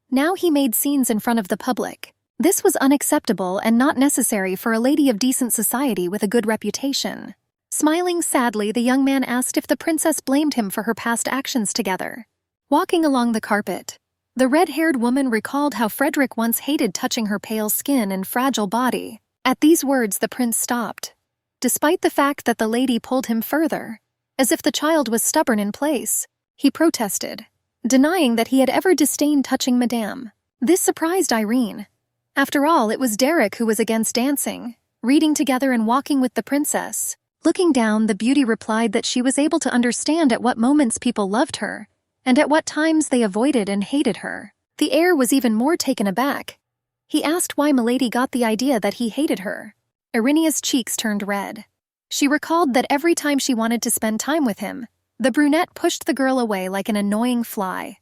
Now he made scenes in front of the public. This was unacceptable and not necessary for a lady of decent society with a good reputation. Smiling sadly, the young man asked if the princess blamed him for her past actions together. Walking along the carpet, the red-haired woman recalled how Frederick once hated touching her pale skin and fragile body. At these words, the prince stopped, despite the fact that the lady pulled him further. As if the child was stubborn in place, he protested, denying that he had ever disdained touching Madame. This surprised Irene. After all, it was Derek who was against dancing, reading together and walking with the princess. Looking down, the beauty replied that she was able to understand at what moments people loved her, and at what times they avoided and hated her. The heir was even more taken aback. He asked why Milady got the idea that he hated her. Irenia's cheeks turned red. She recalled that every time she wanted to spend time with him, the brunette pushed the girl away like an annoying fly.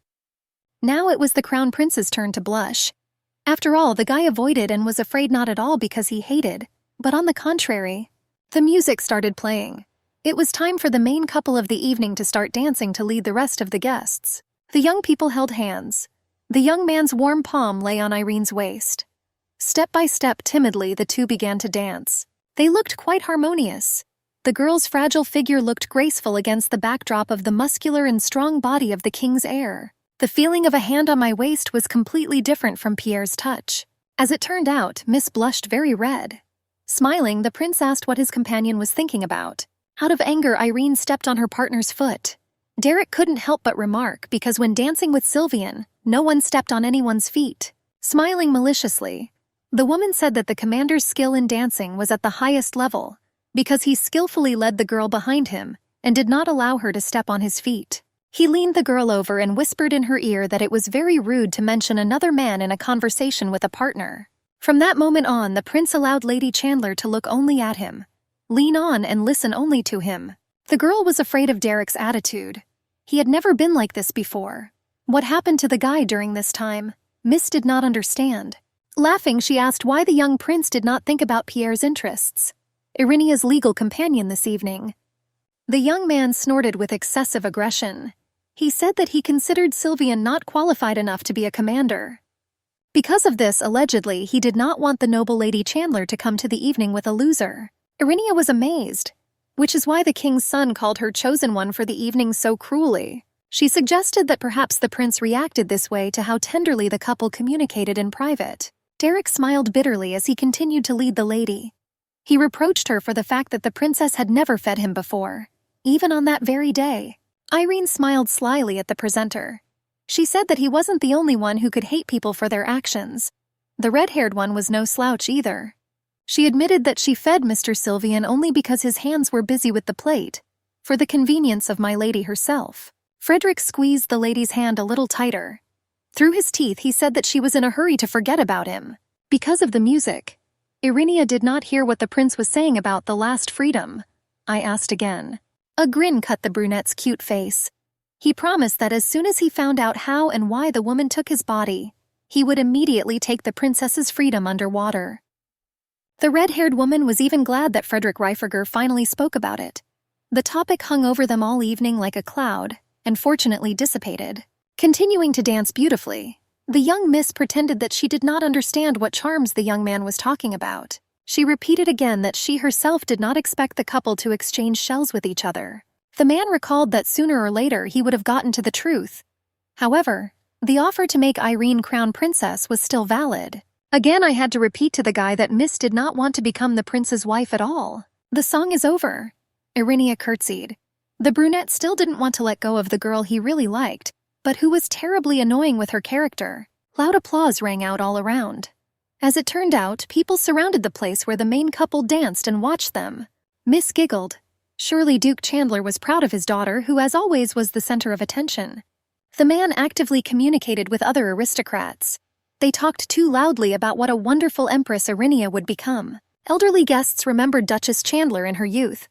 Now it was the crown prince's turn to blush. After all, the guy avoided and was afraid not at all because he hated, but on the contrary. The music started playing. It was time for the main couple of the evening to start dancing to lead the rest of the guests. The young people held hands. The young man's warm palm lay on Irene's waist. Step by step, timidly, the two began to dance. They looked quite harmonious. The girl's fragile figure looked graceful against the backdrop of the muscular and strong body of the king's heir. The feeling of a hand on my waist was completely different from Pierre's touch. As it turned out, Miss blushed very red. Smiling, the prince asked what his companion was thinking about. Out of anger, Irene stepped on her partner's foot. Derek couldn't help but remark, because when dancing with Sylvian, no one stepped on anyone's feet. Smiling maliciously, the woman said that the commander's skill in dancing was at the highest level, because he skillfully led the girl behind him and did not allow her to step on his feet. He leaned the girl over and whispered in her ear that it was very rude to mention another man in a conversation with a partner. From that moment on, the prince allowed Lady Chandler to look only at him, lean on and listen only to him. The girl was afraid of Derek's attitude. He had never been like this before. What happened to the guy during this time? Miss did not understand. Laughing, she asked why the young prince did not think about Pierre's interests, Irenia's legal companion this evening. The young man snorted with excessive aggression. He said that he considered Sylvian not qualified enough to be a commander. Because of this, allegedly, he did not want the noble Lady Chandler to come to the evening with a loser. Irenia was amazed, which is why the king's son called her chosen one for the evening so cruelly. She suggested that perhaps the prince reacted this way to how tenderly the couple communicated in private. Derek smiled bitterly as he continued to lead the lady. He reproached her for the fact that the princess had never fed him before, even on that very day. Irene smiled slyly at the presenter. She said that he wasn't the only one who could hate people for their actions. The red-haired one was no slouch either. She admitted that she fed Mr. Sylvian only because his hands were busy with the plate, for the convenience of my lady herself. Frederick squeezed the lady's hand a little tighter. Through his teeth, he said that she was in a hurry to forget about him. Because of the music. Irenaea did not hear what the prince was saying about the last freedom. I asked again. A grin cut the brunette's cute face. He promised that as soon as he found out how and why the woman took his body, he would immediately take the princess's freedom underwater. The red-haired woman was even glad that Frederick Reiferger finally spoke about it. The topic hung over them all evening like a cloud, and fortunately dissipated. Continuing to dance beautifully, the young miss pretended that she did not understand what charms the young man was talking about. She repeated again that she herself did not expect the couple to exchange shells with each other. The man recalled that sooner or later he would have gotten to the truth. However, the offer to make Irene crown princess was still valid. Again, I had to repeat to the guy that Miss did not want to become the prince's wife at all. The song is over. Irenaea curtsied. The brunette still didn't want to let go of the girl he really liked, but who was terribly annoying with her character. Loud applause rang out all around. As it turned out, people surrounded the place where the main couple danced and watched them. Miss giggled. Surely Duke Chandler was proud of his daughter, who as always was the center of attention. The man actively communicated with other aristocrats. They talked too loudly about what a wonderful empress Irenaea would become. Elderly guests remembered Duchess Chandler in her youth,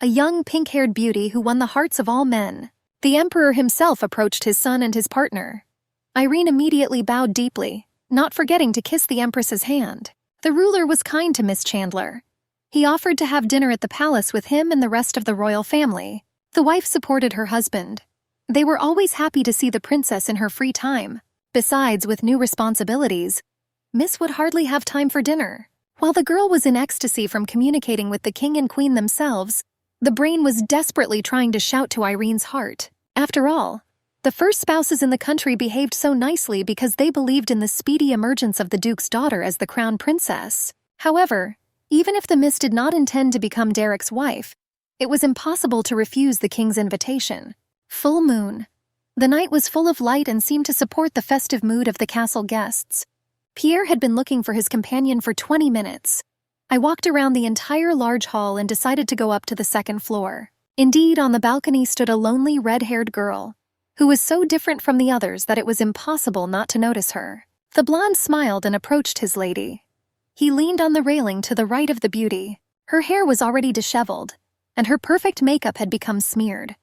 a young pink-haired beauty who won the hearts of all men. The emperor himself approached his son and his partner. Irene immediately bowed deeply, not forgetting to kiss the empress's hand. The ruler was kind to Miss Chandler. He offered to have dinner at the palace with him and the rest of the royal family. The wife supported her husband. They were always happy to see the princess in her free time. Besides, with new responsibilities, Miss would hardly have time for dinner. While the girl was in ecstasy from communicating with the king and queen themselves, the brain was desperately trying to shout to Irene's heart. After all, the first spouses in the country behaved so nicely because they believed in the speedy emergence of the duke's daughter as the crown princess. However, even if the Miss did not intend to become Derek's wife, it was impossible to refuse the king's invitation. Full moon. The night was full of light and seemed to support the festive mood of the castle guests. Pierre had been looking for his companion for 20 minutes. I walked around the entire large hall and decided to go up to the second floor. Indeed, on the balcony stood a lonely red-haired girl, who was so different from the others that it was impossible not to notice her. The blonde smiled and approached his lady. He leaned on the railing to the right of the beauty. Her hair was already disheveled, and her perfect makeup had become smeared.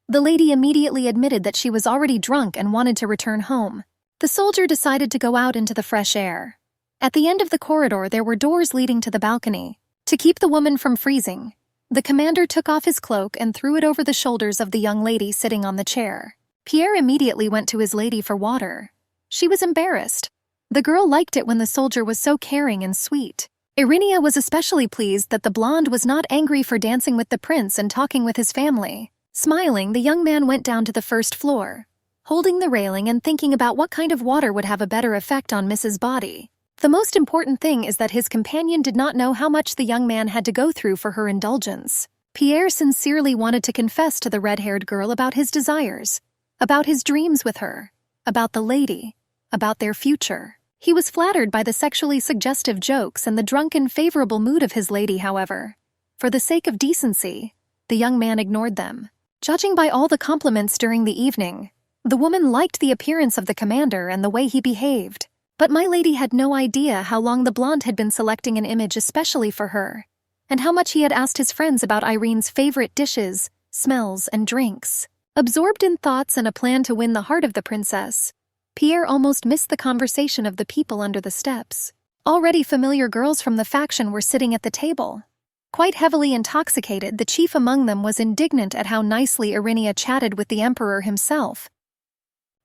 The lady immediately admitted that she was already drunk and wanted to return home. The soldier decided to go out into the fresh air. At the end of the corridor there were doors leading to the balcony. To keep the woman from freezing, the commander took off his cloak and threw it over the shoulders of the young lady sitting on the chair. Pierre immediately went to his lady for water. She was embarrassed. The girl liked it when the soldier was so caring and sweet. Irenaea was especially pleased that the blonde was not angry for dancing with the prince and talking with his family. Smiling, the young man went down to the first floor, holding the railing and thinking about what kind of water would have a better effect on Mrs. Body. The most important thing is that his companion did not know how much the young man had to go through for her indulgence. Pierre sincerely wanted to confess to the red-haired girl about his desires, about his dreams with her, about the lady, about their future. He was flattered by the sexually suggestive jokes and the drunken, favorable mood of his lady, however. For the sake of decency, the young man ignored them. Judging by all the compliments during the evening, the woman liked the appearance of the commander and the way he behaved. But my lady had no idea how long the blonde had been selecting an image especially for her, and how much he had asked his friends about Irene's favorite dishes, smells, and drinks. Absorbed in thoughts and a plan to win the heart of the princess, Pierre almost missed the conversation of the people under the steps. Already familiar girls from the faction were sitting at the table. Quite heavily intoxicated, the chief among them was indignant at how nicely Irenaea chatted with the emperor himself.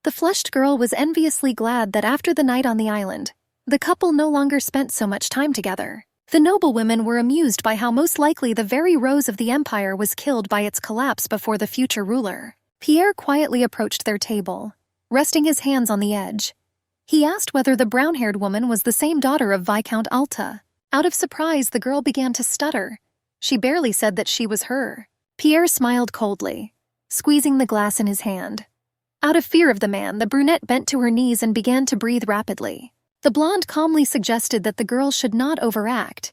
The flushed girl was enviously glad that after the night on the island, the couple no longer spent so much time together. The noblewomen were amused by how most likely the very rose of the empire was killed by its collapse before the future ruler. Pierre quietly approached their table, resting his hands on the edge. He asked whether the brown-haired woman was the same daughter of Viscount Alta. Out of surprise, the girl began to stutter. She barely said that she was her. Pierre smiled coldly, squeezing the glass in his hand. Out of fear of the man, the brunette bent to her knees and began to breathe rapidly. The blonde calmly suggested that the girl should not overact.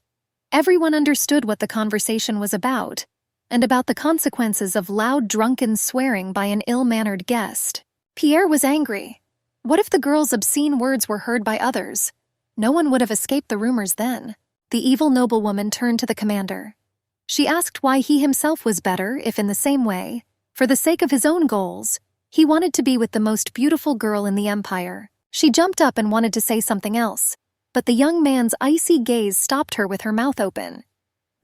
Everyone understood what the conversation was about, and about the consequences of loud, drunken swearing by an ill-mannered guest. Pierre was angry. What if the girl's obscene words were heard by others? No one would have escaped the rumors then. The evil noblewoman turned to the commander. She asked why he himself was better if in the same way, for the sake of his own goals, he wanted to be with the most beautiful girl in the empire. She jumped up and wanted to say something else, but the young man's icy gaze stopped her with her mouth open.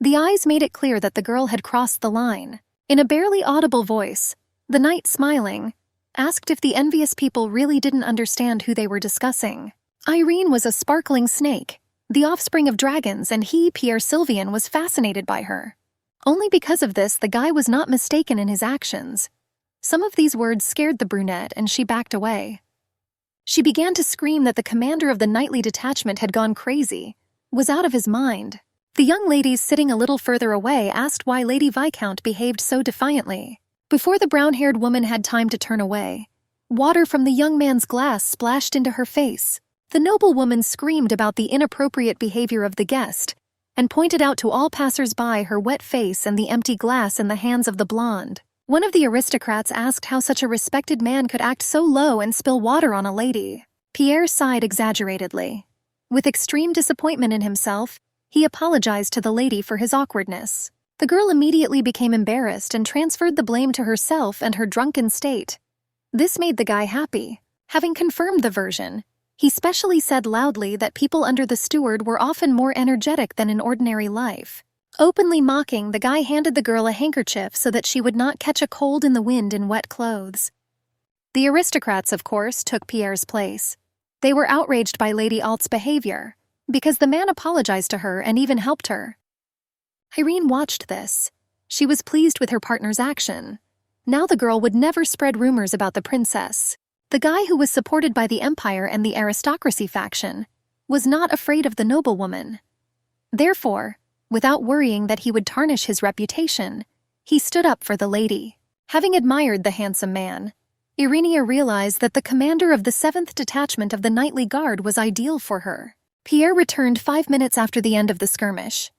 The eyes made it clear that the girl had crossed the line. In a barely audible voice, the knight, smiling, asked if the envious people really didn't understand who they were discussing. Irene was a sparkling snake, the offspring of dragons, and he, Pierre Sylvian, was fascinated by her. Only because of this, the guy was not mistaken in his actions. Some of these words scared the brunette, and she backed away. She began to scream that the commander of the knightly detachment had gone crazy, was out of his mind. The young ladies sitting a little further away asked why Lady Viscount behaved so defiantly. Before the brown-haired woman had time to turn away, water from the young man's glass splashed into her face. The noblewoman screamed about the inappropriate behavior of the guest and pointed out to all passers-by her wet face and the empty glass in the hands of the blonde. One of the aristocrats asked how such a respected man could act so low and spill water on a lady. Pierre sighed exaggeratedly. With extreme disappointment in himself, he apologized to the lady for his awkwardness. The girl immediately became embarrassed and transferred the blame to herself and her drunken state. This made the guy happy. Having confirmed the version, he specially said loudly that people under the steward were often more energetic than in ordinary life. Openly mocking, the guy handed the girl a handkerchief so that she would not catch a cold in the wind in wet clothes. The aristocrats, of course, took Pierre's place. They were outraged by Lady Alt's behavior, because the man apologized to her and even helped her. Irene watched this. She was pleased with her partner's action. Now the girl would never spread rumors about the princess. The guy, who was supported by the empire and the aristocracy faction, was not afraid of the noblewoman. Therefore, without worrying that he would tarnish his reputation, he stood up for the lady. Having admired the handsome man, Irenia realized that the commander of the 7th Detachment of the Knightly Guard was ideal for her. Pierre returned 5 minutes after the end of the skirmish.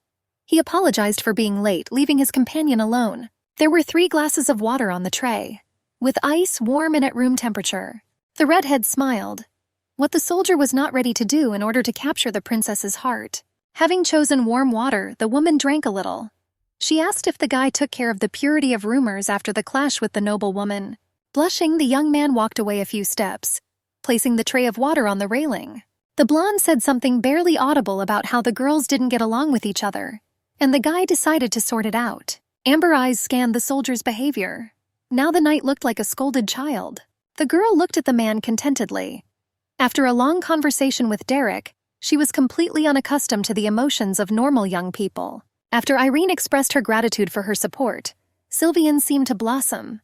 He apologized for being late, leaving his companion alone. There were 3 glasses of water on the tray, with ice, warm and at room temperature. The redhead smiled, what the soldier was not ready to do in order to capture the princess's heart. Having chosen warm water, the woman drank a little. She asked if the guy took care of the purity of rumors after the clash with the noblewoman. Blushing, the young man walked away a few steps, placing the tray of water on the railing. The blonde said something barely audible about how the girls didn't get along with each other, and the guy decided to sort it out. Amber eyes scanned the soldier's behavior. Now the knight looked like a scolded child. The girl looked at the man contentedly. After a long conversation with Derek, she was completely unaccustomed to the emotions of normal young people. After Irene expressed her gratitude for her support, Sylvian seemed to blossom.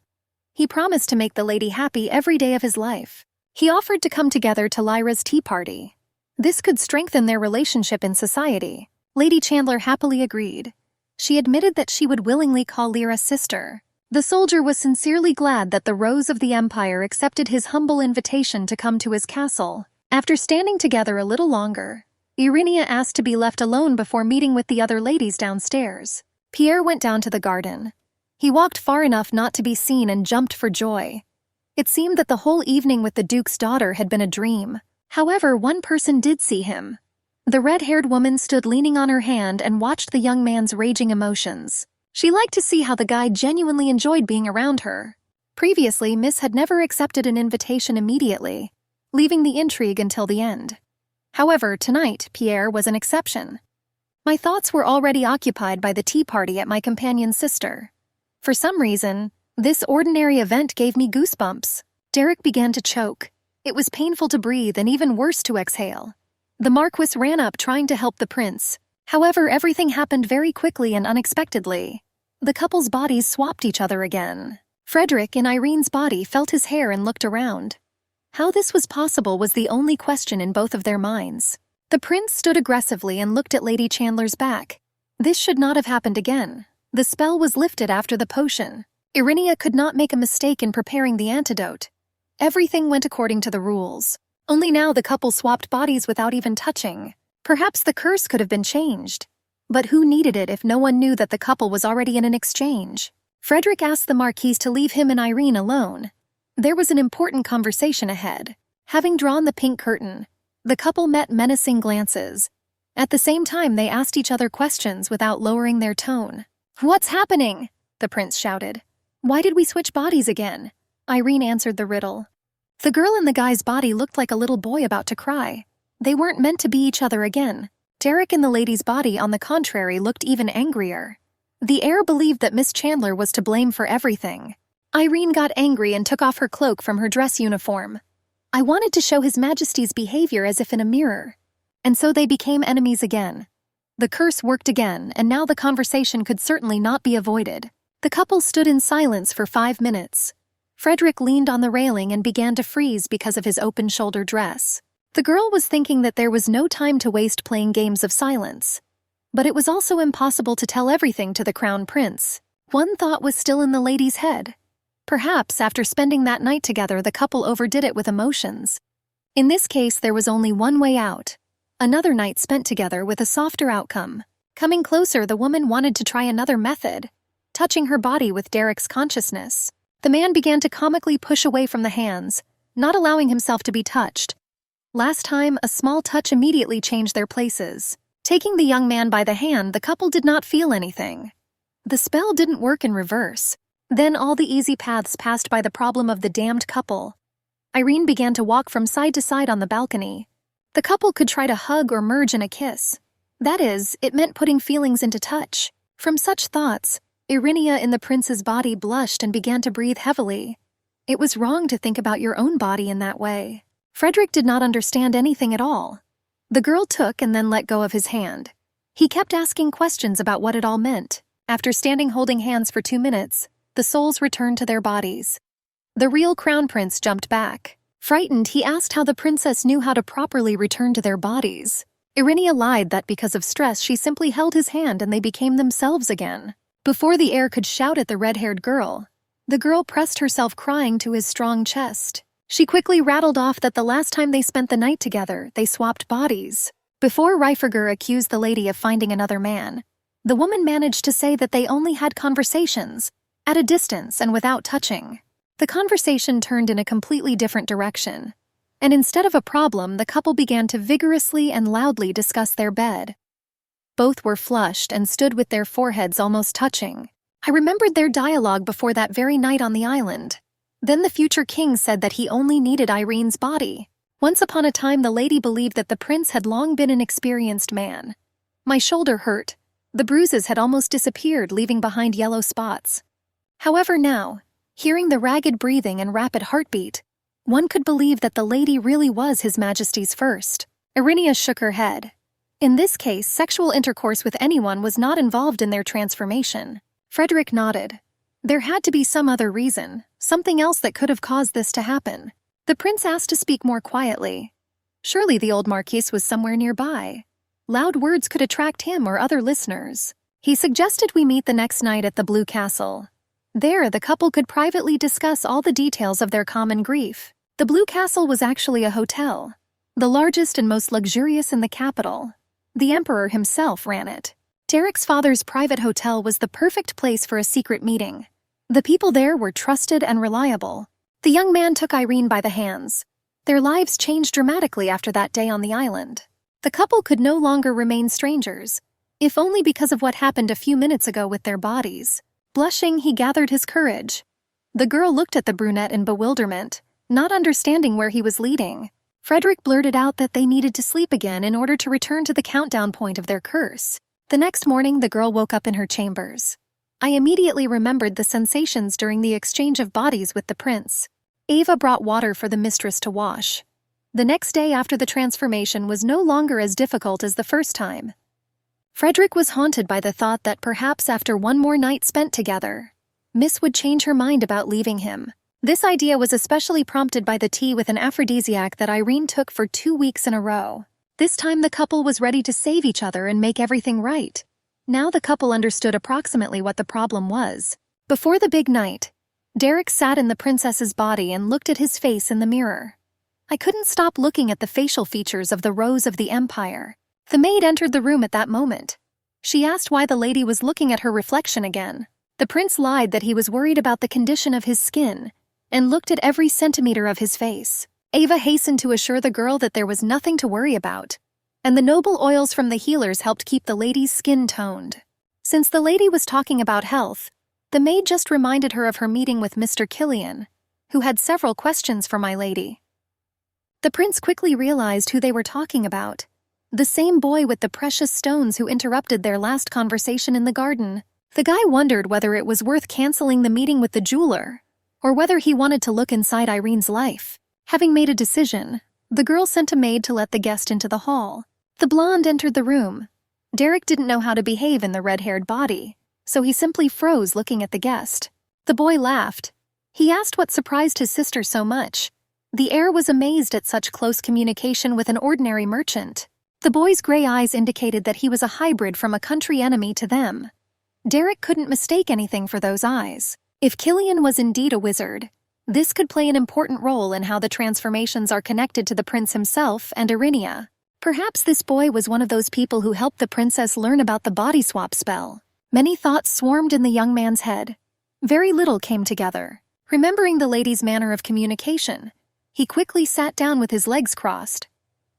He promised to make the lady happy every day of his life. He offered to come together to Lyra's tea party. This could strengthen their relationship in society. Lady Chandler happily agreed. She admitted that she would willingly call Lyra sister. The soldier was sincerely glad that the Rose of the Empire accepted his humble invitation to come to his castle. After standing together a little longer, Irenia asked to be left alone before meeting with the other ladies downstairs. Pierre went down to the garden. He walked far enough not to be seen and jumped for joy. It seemed that the whole evening with the Duke's daughter had been a dream. However, one person did see him. The red-haired woman stood leaning on her hand and watched the young man's raging emotions. She liked to see how the guy genuinely enjoyed being around her. Previously, Miss had never accepted an invitation immediately, leaving the intrigue until the end. However, tonight, Pierre was an exception. My thoughts were already occupied by the tea party at my companion's sister. For some reason, this ordinary event gave me goosebumps. Derek began to choke. It was painful to breathe and even worse to exhale. The Marquis ran up trying to help the prince. However, everything happened very quickly and unexpectedly. The couple's bodies swapped each other again. Frederick, in Irene's body, felt his hair and looked around. How this was possible was the only question in both of their minds. The prince stood aggressively and looked at Lady Chandler's back. This should not have happened again. The spell was lifted after the potion. Irinia could not make a mistake in preparing the antidote. Everything went according to the rules. Only now the couple swapped bodies without even touching. Perhaps the curse could have been changed. But who needed it if no one knew that the couple was already in an exchange? Frederick asked the Marquise to leave him and Irene alone. There was an important conversation ahead. Having drawn the pink curtain, the couple met menacing glances. At the same time, they asked each other questions without lowering their tone. "What's happening?" the prince shouted. "Why did we switch bodies again?" Irene answered the riddle. The girl in the guy's body looked like a little boy about to cry. They weren't meant to be each other again. Derek in the lady's body, on the contrary, looked even angrier. The heir believed that Miss Chandler was to blame for everything. Irene got angry and took off her cloak from her dress uniform. "I wanted to show His Majesty's behavior as if in a mirror." And so they became enemies again. The curse worked again, and now the conversation could certainly not be avoided. The couple stood in silence for 5 minutes. Frederick leaned on the railing and began to freeze because of his open-shoulder dress. The girl was thinking that there was no time to waste playing games of silence. But it was also impossible to tell everything to the crown prince. One thought was still in the lady's head. Perhaps, after spending that night together, the couple overdid it with emotions. In this case, there was only one way out. Another night spent together with a softer outcome. Coming closer, the woman wanted to try another method, touching her body with Derek's consciousness. The man began to comically push away from the hands, not allowing himself to be touched. Last time, a small touch immediately changed their places. Taking the young man by the hand, the couple did not feel anything. The spell didn't work in reverse. Then all the easy paths passed by the problem of the damned couple. Irene began to walk from side to side on the balcony. The couple could try to hug or merge in a kiss. That is, it meant putting feelings into touch. From such thoughts, Irinia in the prince's body blushed and began to breathe heavily. It was wrong to think about your own body in that way. Frederick did not understand anything at all. The girl took and then let go of his hand. He kept asking questions about what it all meant. After standing holding hands for 2 minutes, the souls returned to their bodies. The real crown prince jumped back. Frightened, he asked how the princess knew how to properly return to their bodies. Irinia lied that because of stress she simply held his hand and they became themselves again. Before the heir could shout at the red-haired girl, the girl pressed herself crying to his strong chest. She quickly rattled off that the last time they spent the night together, they swapped bodies. Before Reiferger accused the lady of finding another man, the woman managed to say that they only had conversations, at a distance and without touching. The conversation turned in a completely different direction, and instead of a problem, the couple began to vigorously and loudly discuss their bed. Both were flushed and stood with their foreheads almost touching. I remembered their dialogue before that very night on the island. Then the future king said that he only needed Irene's body. Once upon a time, the lady believed that the prince had long been an experienced man. My shoulder hurt. The bruises had almost disappeared, leaving behind yellow spots. However, now, hearing the ragged breathing and rapid heartbeat, one could believe that the lady really was His Majesty's first. Irinia shook her head. In this case, sexual intercourse with anyone was not involved in their transformation. Frederick nodded. There had to be some other reason, something else that could have caused this to happen. The prince asked to speak more quietly. Surely the old Marquise was somewhere nearby. Loud words could attract him or other listeners. He suggested we meet the next night at the Blue Castle. There, the couple could privately discuss all the details of their common grief. The Blue Castle was actually a hotel, the largest and most luxurious in the capital. The emperor himself ran it. Derek's father's private hotel was the perfect place for a secret meeting. The people there were trusted and reliable. The young man took Irene by the hands. Their lives changed dramatically after that day on the island. The couple could no longer remain strangers, if only because of what happened a few minutes ago with their bodies. Blushing, he gathered his courage. The girl looked at the brunette in bewilderment, not understanding where he was leading. Frederick blurted out that they needed to sleep again in order to return to the countdown point of their curse. The next morning, the girl woke up in her chambers. I immediately remembered the sensations during the exchange of bodies with the prince. Ava brought water for the mistress to wash. The next day after the transformation was no longer as difficult as the first time. Frederick was haunted by the thought that perhaps after one more night spent together, Miss would change her mind about leaving him. This idea was especially prompted by the tea with an aphrodisiac that Irene took for 2 weeks in a row. This time the couple was ready to save each other and make everything right. Now the couple understood approximately what the problem was. Before the big night, Derek sat in the princess's body and looked at his face in the mirror. I couldn't stop looking at the facial features of the Rose of the Empire. The maid entered the room at that moment. She asked why the lady was looking at her reflection again. The prince lied that he was worried about the condition of his skin and looked at every centimeter of his face. Ava hastened to assure the girl that there was nothing to worry about, and the noble oils from the healers helped keep the lady's skin toned. Since the lady was talking about health, the maid just reminded her of her meeting with Mr. Killian, who had several questions for my lady. The prince quickly realized who they were talking about. The same boy with the precious stones who interrupted their last conversation in the garden. The guy wondered whether it was worth canceling the meeting with the jeweler, or whether he wanted to look inside Irene's life. Having made a decision, the girl sent a maid to let the guest into the hall. The blonde entered the room. Derek didn't know how to behave in the red-haired body, so he simply froze looking at the guest. The boy laughed. He asked what surprised his sister so much. The heir was amazed at such close communication with an ordinary merchant. The boy's gray eyes indicated that he was a hybrid from a country enemy to them. Derek couldn't mistake anything for those eyes. If Killian was indeed a wizard, this could play an important role in how the transformations are connected to the prince himself and Irenia. Perhaps this boy was one of those people who helped the princess learn about the body swap spell. Many thoughts swarmed in the young man's head. Very little came together. Remembering the lady's manner of communication, he quickly sat down with his legs crossed.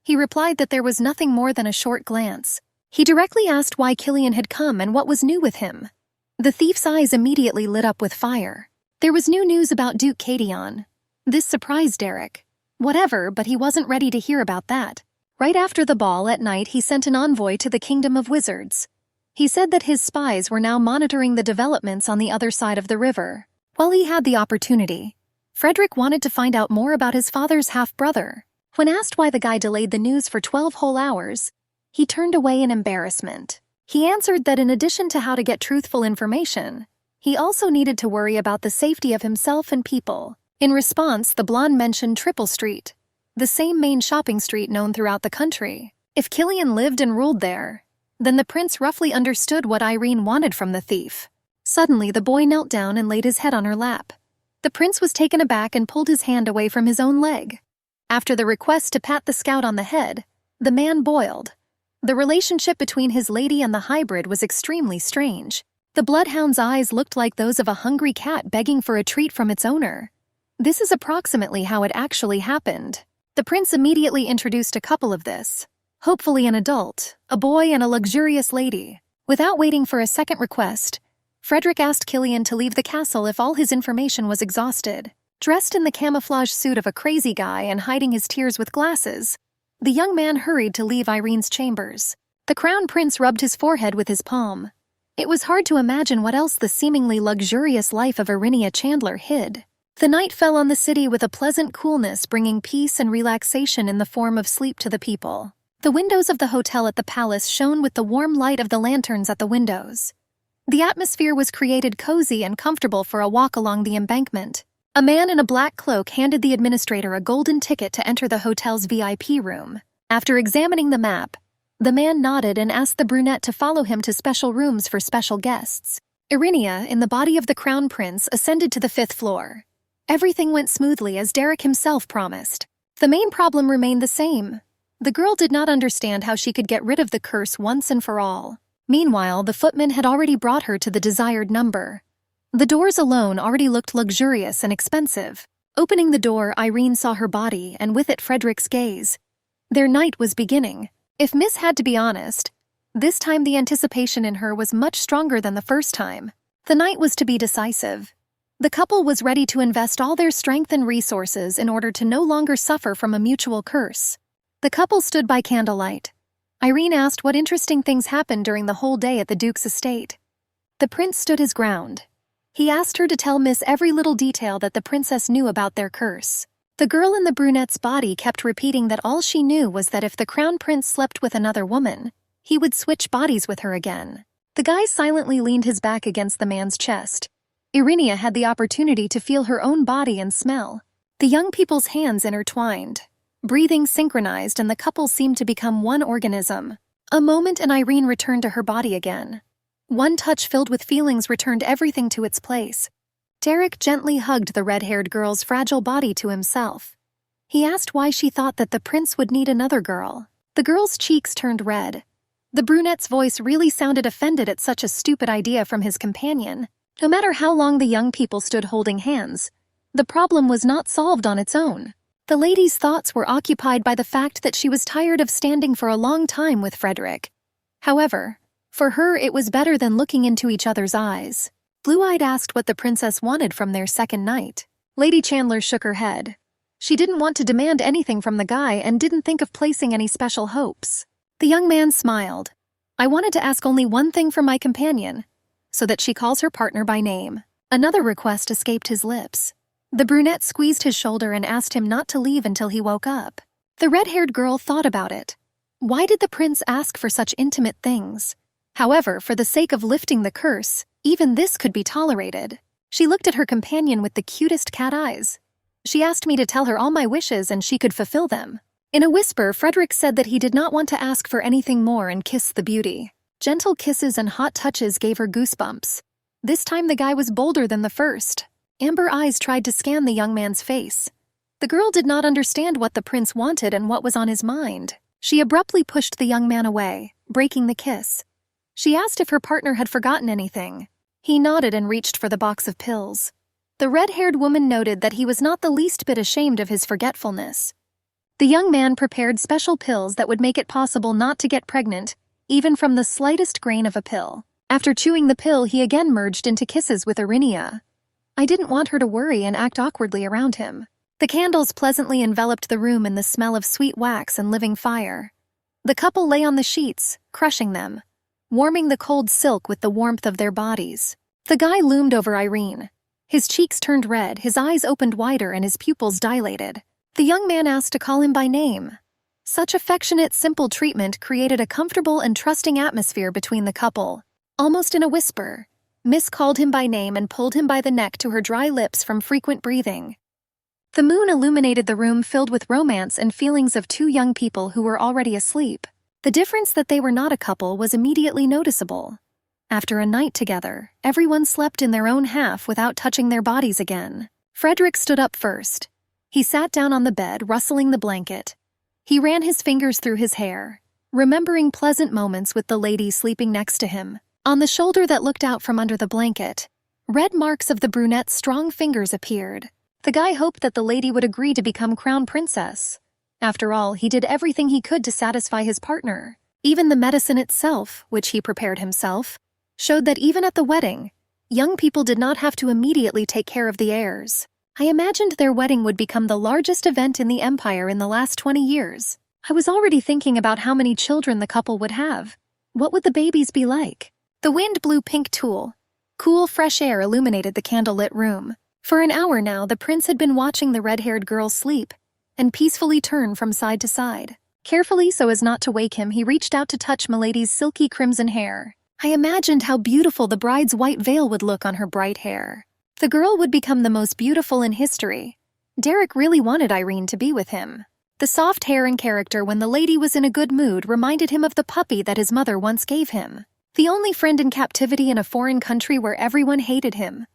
He replied that there was nothing more than a short glance. He directly asked why Killian had come and what was new with him. The thief's eyes immediately lit up with fire. There was new news about Duke Cadion. This surprised Derek. Whatever, but he wasn't ready to hear about that. Right after the ball at night, he sent an envoy to the Kingdom of Wizards. He said that his spies were now monitoring the developments on the other side of the river. While he had the opportunity, Frederick wanted to find out more about his father's half-brother. When asked why the guy delayed the news for 12 whole hours, he turned away in embarrassment. He answered that in addition to how to get truthful information, he also needed to worry about the safety of himself and people. In response, the blonde mentioned Triple Street, the same main shopping street known throughout the country. If Killian lived and ruled there, then the prince roughly understood what Irene wanted from the thief. Suddenly, the boy knelt down and laid his head on her lap. The prince was taken aback and pulled his hand away from his own leg. After the request to pat the scout on the head, the man boiled. The relationship between his lady and the hybrid was extremely strange. The bloodhound's eyes looked like those of a hungry cat begging for a treat from its owner. This is approximately how it actually happened. The prince immediately introduced a couple of this. Hopefully an adult, a boy and a luxurious lady. Without waiting for a second request, Frederick asked Killian to leave the castle if all his information was exhausted. Dressed in the camouflage suit of a crazy guy and hiding his tears with glasses, the young man hurried to leave Irene's chambers. The crown prince rubbed his forehead with his palm. It was hard to imagine what else the seemingly luxurious life of Irenia Chandler hid. The night fell on the city with a pleasant coolness, bringing peace and relaxation in the form of sleep to the people. The windows of the hotel at the palace shone with the warm light of the lanterns at the windows. The atmosphere was created cozy and comfortable for a walk along the embankment. A man in a black cloak handed the administrator a golden ticket to enter the hotel's VIP room. After examining the map, the man nodded and asked the brunette to follow him to special rooms for special guests. Irenia, in the body of the crown prince, ascended to the 5th floor. Everything went smoothly as Derek himself promised. The main problem remained the same. The girl did not understand how she could get rid of the curse once and for all. Meanwhile, the footman had already brought her to the desired number. The doors alone already looked luxurious and expensive. Opening the door, Irene saw her body, and with it Frederick's gaze. Their night was beginning. If Miss had to be honest, this time the anticipation in her was much stronger than the first time. The night was to be decisive. The couple was ready to invest all their strength and resources in order to no longer suffer from a mutual curse. The couple stood by candlelight. Irene asked what interesting things happened during the whole day at the Duke's estate. The prince stood his ground. He asked her to tell Miss every little detail that the princess knew about their curse. The girl in the brunette's body kept repeating that all she knew was that if the crown prince slept with another woman, he would switch bodies with her again. The guy silently leaned his back against the man's chest. Irenia had the opportunity to feel her own body and smell. The young people's hands intertwined. Breathing synchronized and the couple seemed to become one organism. A moment and Irene returned to her body again. One touch filled with feelings returned everything to its place. Derek gently hugged the red-haired girl's fragile body to himself. He asked why she thought that the prince would need another girl. The girl's cheeks turned red. The brunette's voice really sounded offended at such a stupid idea from his companion. No matter how long the young people stood holding hands, the problem was not solved on its own. The lady's thoughts were occupied by the fact that she was tired of standing for a long time with Frederick. However, for her it was better than looking into each other's eyes. Blue-Eyed asked what the princess wanted from their second night. Lady Chandler shook her head. She didn't want to demand anything from the guy and didn't think of placing any special hopes. The young man smiled. I wanted to ask only one thing from my companion, so that she calls her partner by name. Another request escaped his lips. The brunette squeezed his shoulder and asked him not to leave until he woke up. The red-haired girl thought about it. Why did the prince ask for such intimate things? However, for the sake of lifting the curse, even this could be tolerated. She looked at her companion with the cutest cat eyes. She asked me to tell her all my wishes and she could fulfill them. In a whisper, Frederick said that he did not want to ask for anything more and kissed the beauty. Gentle kisses and hot touches gave her goosebumps. This time the guy was bolder than the first. Amber eyes tried to scan the young man's face. The girl did not understand what the prince wanted and what was on his mind. She abruptly pushed the young man away, breaking the kiss. She asked if her partner had forgotten anything. He nodded and reached for the box of pills. The red-haired woman noted that he was not the least bit ashamed of his forgetfulness. The young man prepared special pills that would make it possible not to get pregnant, even from the slightest grain of a pill. After chewing the pill, he again merged into kisses with Irinia. I didn't want her to worry and act awkwardly around him. The candles pleasantly enveloped the room in the smell of sweet wax and living fire. The couple lay on the sheets, crushing them, warming the cold silk with the warmth of their bodies. The guy loomed over Irene. His cheeks turned red, his eyes opened wider, and his pupils dilated. The young man asked to call him by name. Such affectionate, simple treatment created a comfortable and trusting atmosphere between the couple. Almost in a whisper, Miss called him by name and pulled him by the neck to her dry lips from frequent breathing. The moon illuminated the room filled with romance and feelings of two young people who were already asleep. The difference that they were not a couple was immediately noticeable. After a night together, everyone slept in their own half without touching their bodies again. Frederick stood up first. He sat down on the bed, rustling the blanket. He ran his fingers through his hair, remembering pleasant moments with the lady sleeping next to him. On the shoulder that looked out from under the blanket, red marks of the brunette's strong fingers appeared. The guy hoped that the lady would agree to become crown princess. After all, he did everything he could to satisfy his partner. Even the medicine itself, which he prepared himself, showed that even at the wedding, young people did not have to immediately take care of the heirs. I imagined their wedding would become the largest event in the empire in the last 20 years. I was already thinking about how many children the couple would have. What would the babies be like? The wind blew pink tulle. Cool, fresh air illuminated the candlelit room. For an hour now, the prince had been watching the red-haired girl sleep and peacefully turn from side to side. Carefully, so as not to wake him, he reached out to touch Milady's silky crimson hair. I imagined how beautiful the bride's white veil would look on her bright hair. The girl would become the most beautiful in history. Derek really wanted Irene to be with him. The soft hair and character when the lady was in a good mood reminded him of the puppy that his mother once gave him. The only friend in captivity in a foreign country where everyone hated him.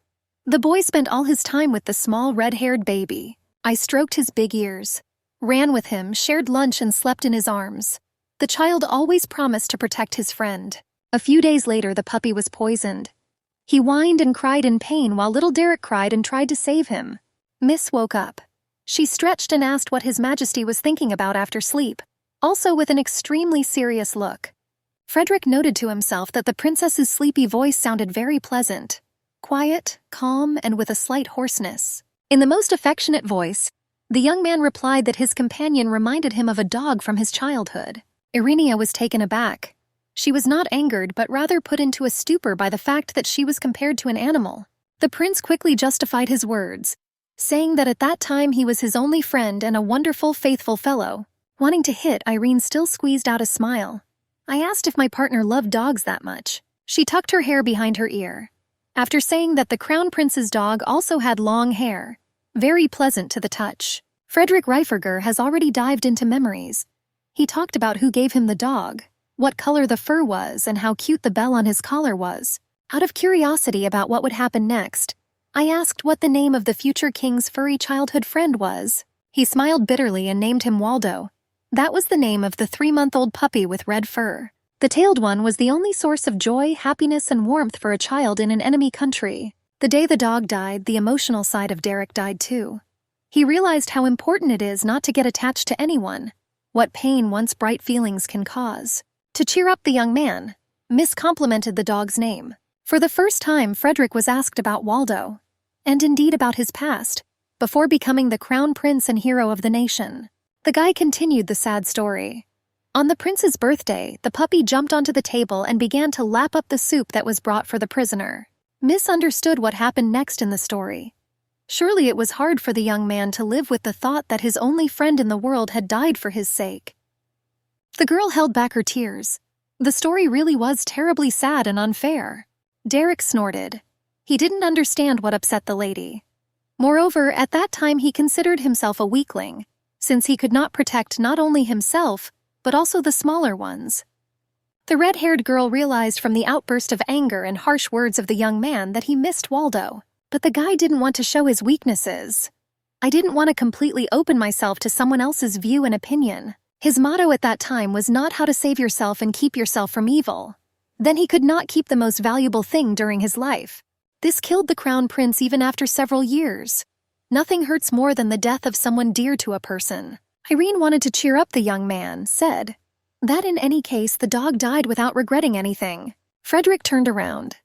The boy spent all his time with the small red-haired baby. I stroked his big ears, ran with him, shared lunch and slept in his arms. The child always promised to protect his friend. A few days later, the puppy was poisoned. He whined and cried in pain while little Derek cried and tried to save him. Miss woke up. She stretched and asked what His Majesty was thinking about after sleep, also with an extremely serious look. Frederick noted to himself that the princess's sleepy voice sounded very pleasant, quiet, calm, and with a slight hoarseness. In the most affectionate voice, the young man replied that his companion reminded him of a dog from his childhood. Irinia was taken aback. She was not angered, but rather put into a stupor by the fact that she was compared to an animal. The prince quickly justified his words, saying that at that time he was his only friend and a wonderful, faithful fellow. Wanting to hit, Irene still squeezed out a smile. I asked if my partner loved dogs that much. She tucked her hair behind her ear. After saying that the crown prince's dog also had long hair, very pleasant to the touch. Frederick Reiferger has already dived into memories. He talked about who gave him the dog, what color the fur was, and how cute the bell on his collar was. Out of curiosity about what would happen next, I asked what the name of the future king's furry childhood friend was. He smiled bitterly and named him Waldo. That was the name of the 3-month-old puppy with red fur. The tailed one was the only source of joy, happiness, and warmth for a child in an enemy country. The day the dog died, the emotional side of Derek died too. He realized how important it is not to get attached to anyone, what pain once bright feelings can cause. To cheer up the young man, Miss complimented the dog's name. For the first time, Frederick was asked about Waldo, and indeed about his past, before becoming the crown prince and hero of the nation. The guy continued the sad story. On the prince's birthday, the puppy jumped onto the table and began to lap up the soup that was brought for the prisoner. Miss understood what happened next in the story. Surely it was hard for the young man to live with the thought that his only friend in the world had died for his sake. The girl held back her tears. The story really was terribly sad and unfair. Derek snorted. He didn't understand what upset the lady. Moreover, at that time he considered himself a weakling, since he could not protect not only himself, but also the smaller ones. The red-haired girl realized from the outburst of anger and harsh words of the young man that he missed Waldo. But the guy didn't want to show his weaknesses. I didn't want to completely open myself to someone else's view and opinion. His motto at that time was not how to save yourself and keep yourself from evil. Then he could not keep the most valuable thing during his life. This killed the crown prince even after several years. Nothing hurts more than the death of someone dear to a person. Irene wanted to cheer up the young man, said that in any case the dog died without regretting anything. Frederick turned around.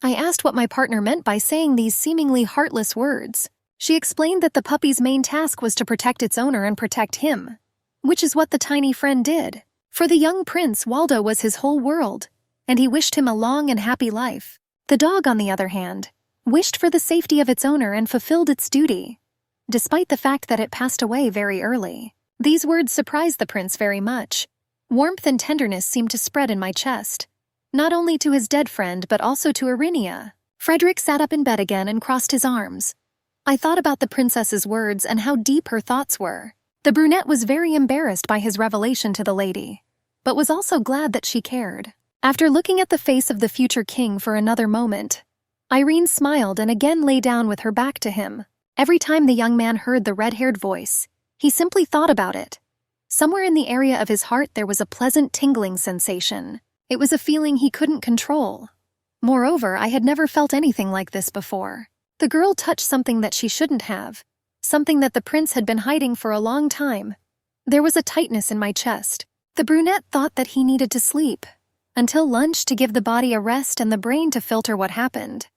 I asked what my partner meant by saying these seemingly heartless words. She explained that the puppy's main task was to protect its owner and protect him, which is what the tiny friend did. For the young prince, Waldo was his whole world, and he wished him a long and happy life. The dog, on the other hand, wished for the safety of its owner and fulfilled its duty, despite the fact that it passed away very early. These words surprised the prince very much. Warmth and tenderness seemed to spread in my chest, not only to his dead friend but also to Irenia. Frederick sat up in bed again and crossed his arms. I thought about the princess's words and how deep her thoughts were. The brunette was very embarrassed by his revelation to the lady, but was also glad that she cared. After looking at the face of the future king for another moment, Irene smiled and again lay down with her back to him. Every time the young man heard the red-haired voice, he simply thought about it. Somewhere in the area of his heart there was a pleasant tingling sensation. It was a feeling he couldn't control. Moreover, I had never felt anything like this before. The girl touched something that she shouldn't have, something that the prince had been hiding for a long time. There was a tightness in my chest. The brunette thought that he needed to sleep until lunch to give the body a rest and the brain to filter what happened.